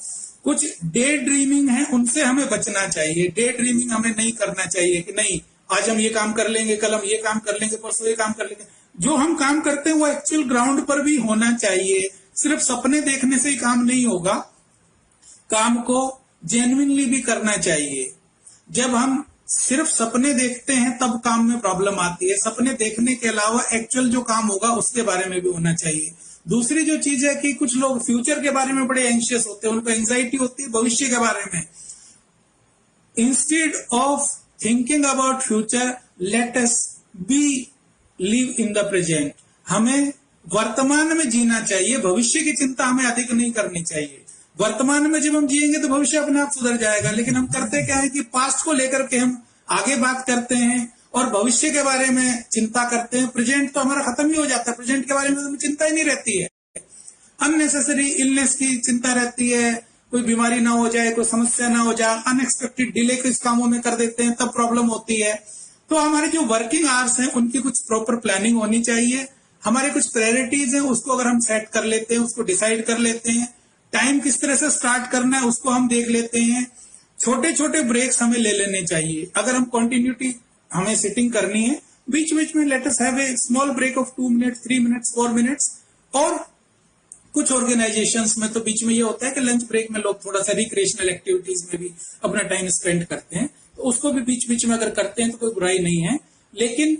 कुछ डे ड्रीमिंग है, उनसे हमें बचना चाहिए। डे ड्रीमिंग हमें नहीं करना चाहिए कि नहीं आज हम ये काम कर लेंगे, कल हम ये काम कर लेंगे, परसों ये काम कर लेंगे। जो हम काम करते हैं वो एक्चुअल ग्राउंड पर भी होना चाहिए। सिर्फ सपने देखने से ही काम नहीं होगा, काम को जेन्युइनली भी करना चाहिए। जब हम सिर्फ सपने देखते हैं तब काम में प्रॉब्लम आती है। सपने देखने के अलावा एक्चुअल जो काम होगा उसके बारे में भी होना चाहिए। दूसरी जो चीज है कि कुछ लोग फ्यूचर के बारे में बड़े एंशियस होते हैं, उनको एंजाइटी होती है भविष्य के बारे में। Instead of thinking about future, let us B live in the present. हमें वर्तमान में जीना चाहिए, भविष्य की चिंता हमें अधिक नहीं करनी चाहिए। वर्तमान में जब हम जिएंगे तो भविष्य अपने आप सुधर जाएगा। लेकिन हम करते क्या है कि पास्ट को लेकर के हम आगे बात करते हैं और भविष्य के बारे में चिंता करते हैं। प्रेजेंट तो हमारा खत्म ही हो जाता है, प्रेजेंट के बारे में हमें चिंता ही नहीं रहती है। अननेसेसरी इलनेस की चिंता रहती है, कोई बीमारी ना हो जाए, कोई समस्या ना हो जाए, अनएक्सपेक्टेड डिले किस कामों में कर देते हैं, तब प्रॉब्लम होती है। तो हमारे जो वर्किंग आवर्स हैं उनकी कुछ प्रॉपर प्लानिंग होनी चाहिए। हमारे कुछ प्रायोरिटीज हैं उसको अगर हम सेट कर लेते हैं, उसको डिसाइड कर लेते हैं, टाइम किस तरह से स्टार्ट करना है उसको हम देख लेते हैं। छोटे छोटे ब्रेक्स हमें ले लेने चाहिए। अगर हम कंटिन्यूटी हमें सिटिंग करनी है, बीच बीच में let us have a small break of 2 minutes, 3 minutes, 4 minutes. और कुछ ऑर्गेनाइजेशंस में तो बीच में ये होता है कि लंच ब्रेक में लोग थोड़ा सा रिक्रिएशनल एक्टिविटीज में भी अपना टाइम स्पेंड करते हैं, तो उसको भी बीच बीच में अगर करते हैं तो कोई बुराई नहीं है। लेकिन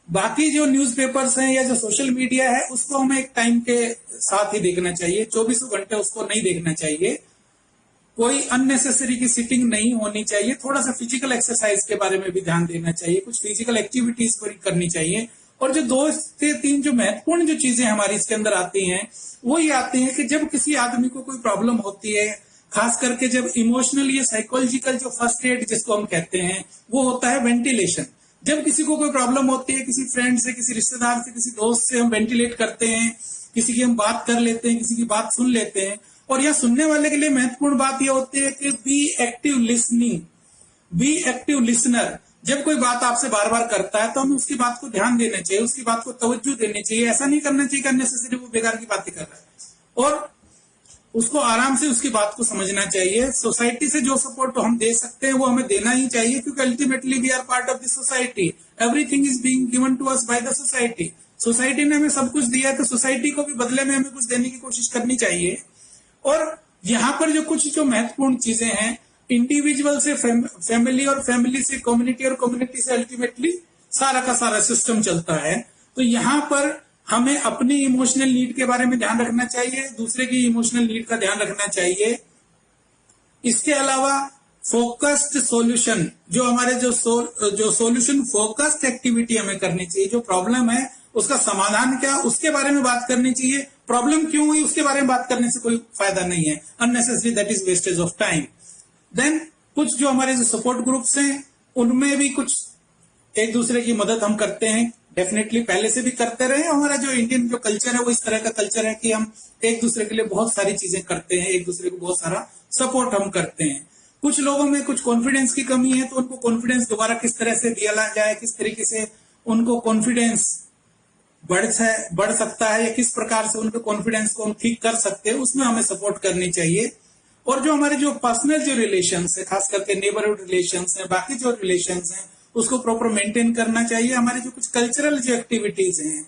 बाकी जो न्यूज़पेपर्स हैं या जो सोशल मीडिया है उसको हमें एक टाइम के साथ ही देखना चाहिए। 24 घंटे उसको नहीं देखना चाहिए। कोई अननेसेसरी की सिटिंग नहीं होनी चाहिए। थोड़ा सा फिजिकल एक्सरसाइज के बारे में भी ध्यान देना चाहिए, कुछ फिजिकल एक्टिविटीज करनी चाहिए। और जो 2 से 3 जो महत्वपूर्ण जो चीजें हमारी इसके अंदर आती हैं वो ये आती हैं कि जब किसी आदमी को कोई प्रॉब्लम होती है, खास करके जब इमोशनल या साइकोलॉजिकल जो फर्स्ट एड जिसको हम कहते हैं वो होता है वेंटिलेशन। जब किसी को कोई प्रॉब्लम होती है, किसी फ्रेंड से, किसी रिश्तेदार से, किसी दोस्त से हम वेंटिलेट करते हैं, किसी की हम बात कर लेते हैं, किसी की बात सुन लेते हैं। और यह सुनने वाले के लिए महत्वपूर्ण बात यह होती है कि be active listening, be active listener. जब कोई बात आपसे बार बार करता है तो हमें उसकी बात को ध्यान देना चाहिए, उसकी बात को तवज्जो देनी चाहिए। ऐसा नहीं करना चाहिए कि अननेसेसरी वो बेकार की बातें कर रहा है, और उसको आराम से उसकी बात को समझना चाहिए। सोसाइटी से जो सपोर्ट हम दे सकते हैं वो हमें देना ही चाहिए, क्योंकि ultimately we are part of the society. Everything is being given to us by the society. Society ने हमें सब कुछ दिया है तो सोसाइटी को भी बदले में हमें कुछ देने की कोशिश करनी चाहिए। और यहाँ पर जो कुछ जो महत्वपूर्ण चीजें हैं, इंडिविजुअल से फैमिली और फैमिली से कम्युनिटी और कम्युनिटी से अल्टीमेटली सारा का सारा सिस्टम चलता है। तो यहाँ पर हमें अपनी इमोशनल नीड के बारे में ध्यान रखना चाहिए, दूसरे की इमोशनल नीड का ध्यान रखना चाहिए। इसके अलावा फोकस्ड सॉल्यूशन, जो हमारे जो सॉल्यूशन फोकस्ड एक्टिविटी हमें करनी चाहिए। जो प्रॉब्लम है उसका समाधान क्या, उसके बारे में बात करनी चाहिए। प्रॉब्लम क्यों हुई उसके बारे में बात करने से कोई फायदा नहीं है। Unnecessary that is wastage of time. Then कुछ जो हमारे जो सपोर्ट ग्रुप्स हैं उनमें भी कुछ एक दूसरे की मदद हम करते हैं, डेफिनेटली पहले से भी करते रहे। हमारा जो इंडियन जो कल्चर है वो इस तरह का कल्चर है कि हम एक दूसरे के लिए बहुत सारी चीजें करते हैं, एक दूसरे को बहुत सारा सपोर्ट हम करते हैं। कुछ लोगों में कुछ कॉन्फिडेंस की कमी है, तो उनको कॉन्फिडेंस दोबारा किस तरह से दिया जाए, किस तरीके से उनको कॉन्फिडेंस बढ़ सकता है, या किस प्रकार से उनके कॉन्फिडेंस को हम ठीक कर सकते हैं, उसमें हमें सपोर्ट करनी चाहिए। और जो हमारे जो पर्सनल जो रिलेशंस है, खास करके नेबरहुड रिलेशंस है, बाकी जो रिलेशंस हैं, उसको प्रॉपर मेंटेन करना चाहिए। हमारे जो कुछ कल्चरल जो एक्टिविटीज हैं,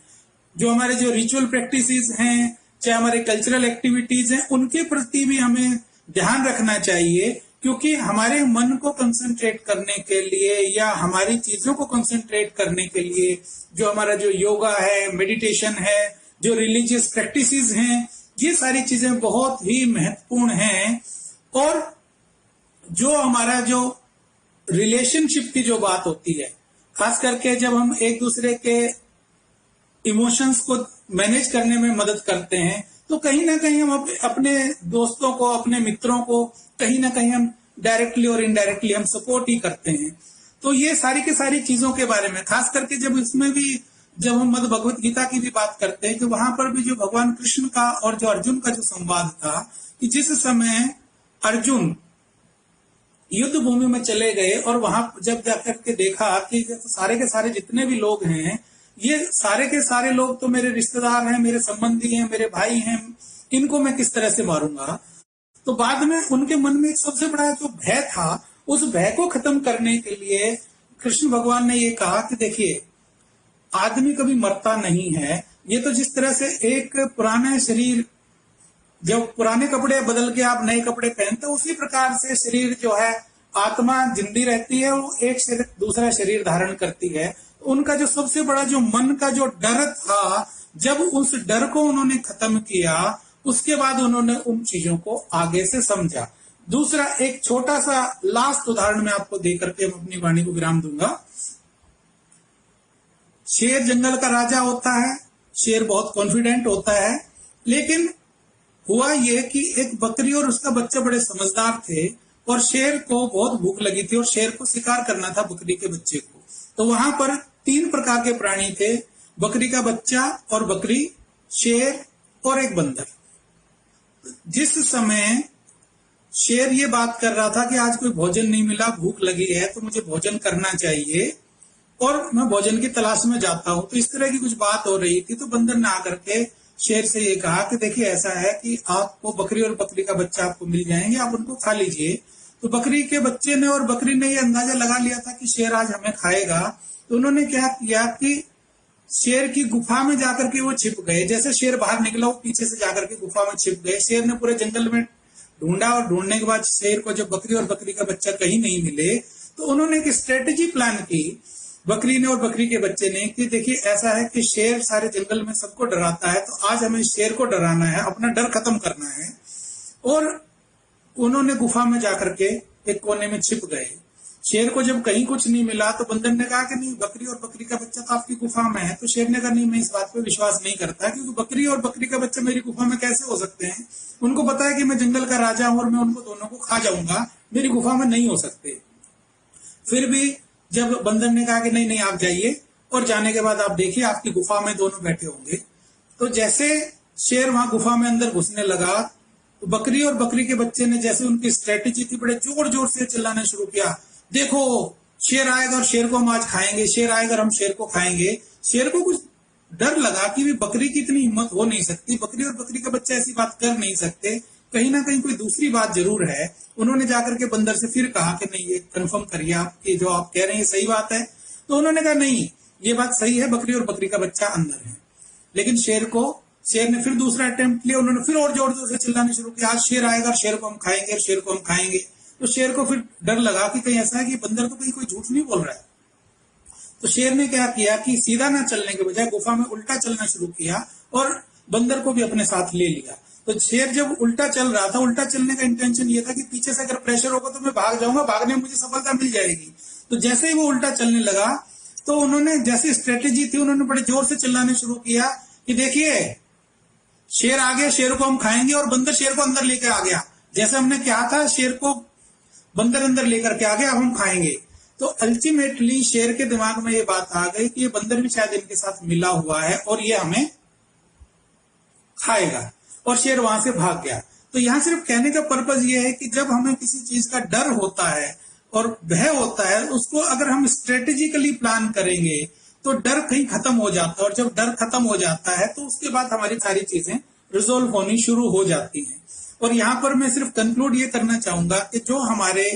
जो हमारे जो रिचुअल प्रैक्टिसेस हैं, चाहे हमारे कल्चरल एक्टिविटीज हैं, उनके प्रति भी हमें ध्यान रखना चाहिए, क्योंकि हमारे मन को कंसंट्रेट करने के लिए या हमारी चीजों को कंसंट्रेट करने के लिए जो हमारा जो योगा है, मेडिटेशन है, जो रिलीजियस प्रैक्टिसेस हैं, ये सारी चीजें बहुत ही महत्वपूर्ण हैं। और जो हमारा जो रिलेशनशिप की जो बात होती है, खास करके जब हम एक दूसरे के इमोशंस को मैनेज करने में मदद करते हैं, तो कहीं ना कहीं हम अपने दोस्तों को, अपने मित्रों को कहीं ना कहीं हम डायरेक्टली और इनडायरेक्टली हम सपोर्ट ही करते हैं। तो ये सारी की सारी चीजों के बारे में, खास करके जब इसमें भी जब हम मद भगवत गीता की भी बात करते हैं, कि वहां पर भी जो भगवान कृष्ण का और जो अर्जुन का जो संवाद था, कि जिस समय अर्जुन युद्ध भूमि में चले गए और वहां जब जाकर के देखा कि सारे के सारे जितने भी लोग हैं, ये सारे के सारे लोग तो मेरे रिश्तेदार हैं, मेरे संबंधी हैं, मेरे भाई हैं, इनको मैं किस तरह से मारूंगा। तो बाद में उनके मन में एक सबसे बड़ा जो भय था, उस भय को खत्म करने के लिए कृष्ण भगवान ने ये कहा कि देखिए, आदमी कभी मरता नहीं है। ये तो जिस तरह से एक पुराना शरीर, जब पुराने कपड़े बदल के आप नए कपड़े पहनते हो, उसी प्रकार से शरीर जो है, आत्मा जिंदी रहती है, वो एक शरीर दूसरा शरीर धारण करती है। उनका जो सबसे बड़ा जो मन का जो डर था, जब उस डर को उन्होंने खत्म किया, उसके बाद उन्होंने उन चीजों को आगे से समझा। दूसरा, एक छोटा सा लास्ट उदाहरण मैं आपको देकर के अपनी वाणी को विराम दूंगा। शेर जंगल का राजा होता है, शेर बहुत कॉन्फिडेंट होता है, लेकिन हुआ ये कि एक बकरी और उसका बच्चा बड़े समझदार थे, और शेर को बहुत भूख लगी थी और शेर को शिकार करना था बकरी के बच्चे को। तो वहां पर 3 प्रकार के प्राणी थे, बकरी का बच्चा और बकरी, शेर और एक बंदर। जिस समय शेर ये बात कर रहा था कि आज कोई भोजन नहीं मिला, भूख लगी है, तो मुझे भोजन करना चाहिए और मैं भोजन की तलाश में जाता हूं, तो इस तरह की कुछ बात हो रही थी। तो बंदर ने आकर के शेर से ये कहा कि देखिए, ऐसा है कि आपको बकरी और बकरी का बच्चा आपको मिल जाएंगे, आप उनको खा लीजिए। तो बकरी के बच्चे ने और बकरी ने ये अंदाजा लगा लिया था कि शेर आज हमें खाएगा। तो उन्होंने क्या किया कि शेर की गुफा में जाकर के वो छिप गए। जैसे शेर बाहर निकला, वो पीछे से जाकर के गुफा में छिप गए। शेर ने पूरे जंगल में ढूंढा, और ढूंढने के बाद शेर को जब बकरी और बकरी का बच्चा कहीं नहीं मिले, तो उन्होंने एक स्ट्रेटेजी प्लान की, बकरी ने और बकरी के बच्चे ने, कि देखिए, ऐसा है कि शेर सारे जंगल में सबको डराता है, तो आज हमें शेर को डराना है, अपना डर खत्म करना है। और उन्होंने गुफा में जाकर के एक कोने में छिप गए। शेर को जब कहीं कुछ नहीं मिला, तो बंदर ने कहा कि नहीं, बकरी और बकरी का बच्चा तो आपकी गुफा में है। तो शेर ने कहा नहीं, मैं इस बात पे विश्वास नहीं करता, क्योंकि बकरी और बकरी का बच्चा मेरी गुफा में कैसे हो सकते हैं। उनको पता है कि मैं जंगल का राजा हूं और मैं उनको दोनों को खा जाऊंगा, मेरी गुफा में नहीं हो सकते। फिर भी जब बंदर ने कहा कि नहीं नहीं, आप जाइए, और जाने के बाद आप देखिए, आपकी गुफा में दोनों बैठे होंगे। तो जैसे शेर वहां गुफा में अंदर घुसने लगा, तो बकरी और बकरी के बच्चे ने, जैसे उनकी स्ट्रेटेजी थी, बड़े जोर जोर से चिल्लाना शुरू किया, देखो शेर आएगा और शेर को हम आज खाएंगे, शेर आएगा और हम शेर को खाएंगे। शेर को कुछ डर लगा कि भी बकरी की इतनी हिम्मत हो नहीं सकती, बकरी और बकरी का बच्चा ऐसी बात कर नहीं सकते, कहीं ना कहीं कोई दूसरी बात जरूर है। उन्होंने जाकर के बंदर से फिर कहा कि नहीं, ये कंफर्म करिए आप, ये जो आप कह रहे हैं ये सही बात है। तो उन्होंने कहा नहीं, ये बात सही है, बकरी और बकरी का बच्चा अंदर है। लेकिन शेर ने फिर दूसरा अटेम्प्ट लिया, उन्होंने फिर और जोर जोर से चिल्लाने शुरू किया, आज शेर आएगा और शेर को हम खाएंगे, शेर को हम खाएंगे। तो शेर को फिर डर लगा कि कहीं ऐसा है कि बंदर तो कहीं कोई झूठ नहीं बोल रहा है। तो शेर ने क्या किया कि सीधा ना चलने के बजाय गुफा में उल्टा चलना शुरू किया, और बंदर को भी अपने साथ ले लिया। तो शेर जब उल्टा चल रहा था, उल्टा चलने का इंटेंशन ये था कि पीछे से अगर प्रेशर होगा तो मैं भाग जाऊंगा, भागने में मुझे सफलता मिल जाएगी। तो जैसे ही वो उल्टा चलने लगा, तो उन्होंने जैसी स्ट्रेटेजी थी, उन्होंने बड़े जोर से चिल्लाने शुरू किया कि देखिए, शेर आ गया, शेर को हम खाएंगे, और बंदर शेर को अंदर लेके आ गया। जैसे हमने कहा था, शेर को बंदर अंदर लेकर के आ गया, अब हम खाएंगे। तो अल्टीमेटली शेर के दिमाग में ये बात आ गई कि ये बंदर भी शायद इनके साथ मिला हुआ है और ये हमें खाएगा, और शेर वहां से भाग गया। तो यहां सिर्फ कहने का पर्पज ये है कि जब हमें किसी चीज का डर होता है और भय होता है, उसको अगर हम स्ट्रेटेजिकली प्लान करेंगे तो डर कहीं खत्म हो जाता है, और जब डर खत्म हो जाता है तो उसके बाद हमारी सारी चीजें रिजोल्व होनी शुरू हो जाती हैं। और यहां पर मैं सिर्फ कंक्लूड ये करना चाहूंगा कि जो हमारे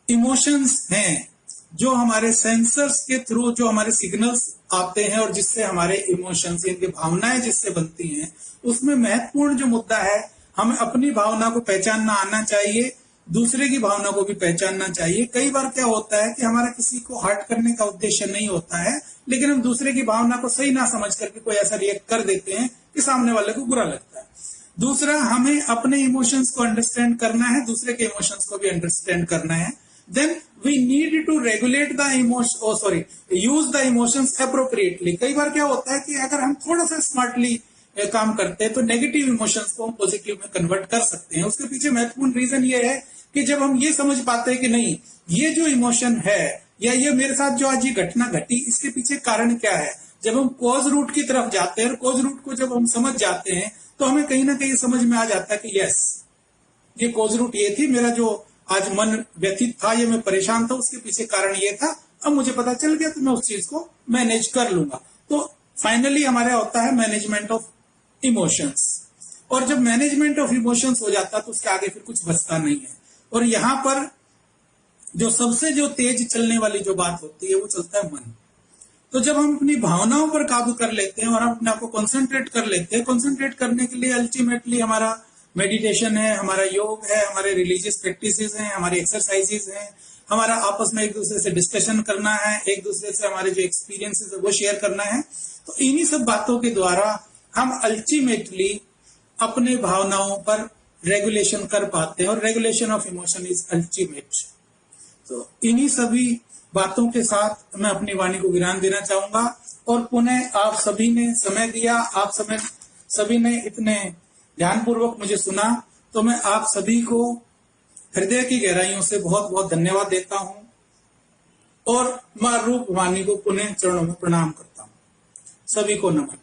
इमोशंस हैं, जो हमारे सेंसर्स के थ्रू जो हमारे सिग्नल्स आते हैं और जिससे हमारे इमोशंस, इनकी भावनाएं जिससे बनती हैं, उसमें महत्वपूर्ण जो मुद्दा है, हमें अपनी भावना को पहचानना आना चाहिए, दूसरे की भावना को भी पहचानना चाहिए। कई बार क्या होता है कि हमारा किसी को हर्ट करने का उद्देश्य नहीं होता है, लेकिन हम दूसरे की भावना को सही ना समझ करके कोई ऐसा रिएक्ट कर देते हैं कि सामने वाले को बुरा लगता है। दूसरा, हमें अपने इमोशंस को अंडरस्टैंड करना है, दूसरे के इमोशंस को भी अंडरस्टैंड करना है। Then we need to regulate the emotion, use the emotions appropriately। कई बार क्या होता है कि अगर हम थोड़ा सा स्मार्टली काम करते हैं तो नेगेटिव इमोशंस को हम पॉजिटिव में कन्वर्ट कर सकते हैं। उसके पीछे महत्वपूर्ण रीजन ये है कि जब हम ये समझ पाते हैं कि नहीं, ये जो इमोशन है या ये मेरे साथ जो आज ये घटना घटी, इसके पीछे कारण क्या है। जब हम कॉज रूट की तरफ जाते हैं और कॉज रूट को जब हम समझ जाते हैं तो हमें कहीं ना कहीं समझ में आ जाता है कि यस, ये कॉज रूट ये थी, मेरा जो आज मन व्यथित था, ये मैं परेशान था, उसके पीछे कारण ये था, अब मुझे पता चल गया तो मैं उस चीज को मैनेज कर लूंगा। तो फाइनली हमारा होता है मैनेजमेंट ऑफ इमोशंस। और जब मैनेजमेंट ऑफ इमोशंस हो जाता है तो उसके आगे फिर कुछ बचता नहीं है। और यहां पर जो सबसे जो तेज चलने वाली जो बात होती है वो चलता है मन। तो जब हम अपनी भावनाओं पर काबू कर लेते हैं और हम अपने आप को कॉन्सेंट्रेट कर लेते हैं, कॉन्सेंट्रेट करने के लिए अल्टीमेटली हमारा मेडिटेशन है, हमारा योग है, हमारे रिलीजियस प्रैक्टिसेस हैं, हमारे एक्सरसाइजेस हैं, हमारा आपस में एक दूसरे से डिस्कशन करना है, एक दूसरे से हमारे जो एक्सपीरियंसेस है वो शेयर करना है। तो इन्हीं सब बातों के द्वारा हम अल्टीमेटली अपने भावनाओं पर रेगुलेशन कर पाते हैं, और regulation of emotion is ultimate. तो इन्हीं सभी बातों के साथ मैं अपनी वाणी को विराम देना चाहूंगा। और पुनः आप सभी ने समय दिया, आप सभी ने इतने ध्यानपूर्वक मुझे सुना, तो मैं आप सभी को हृदय की गहराइयों से बहुत बहुत धन्यवाद देता हूं और मां रूप वाणी को पुनः चरणों में प्रणाम करता हूं। सभी को नमन।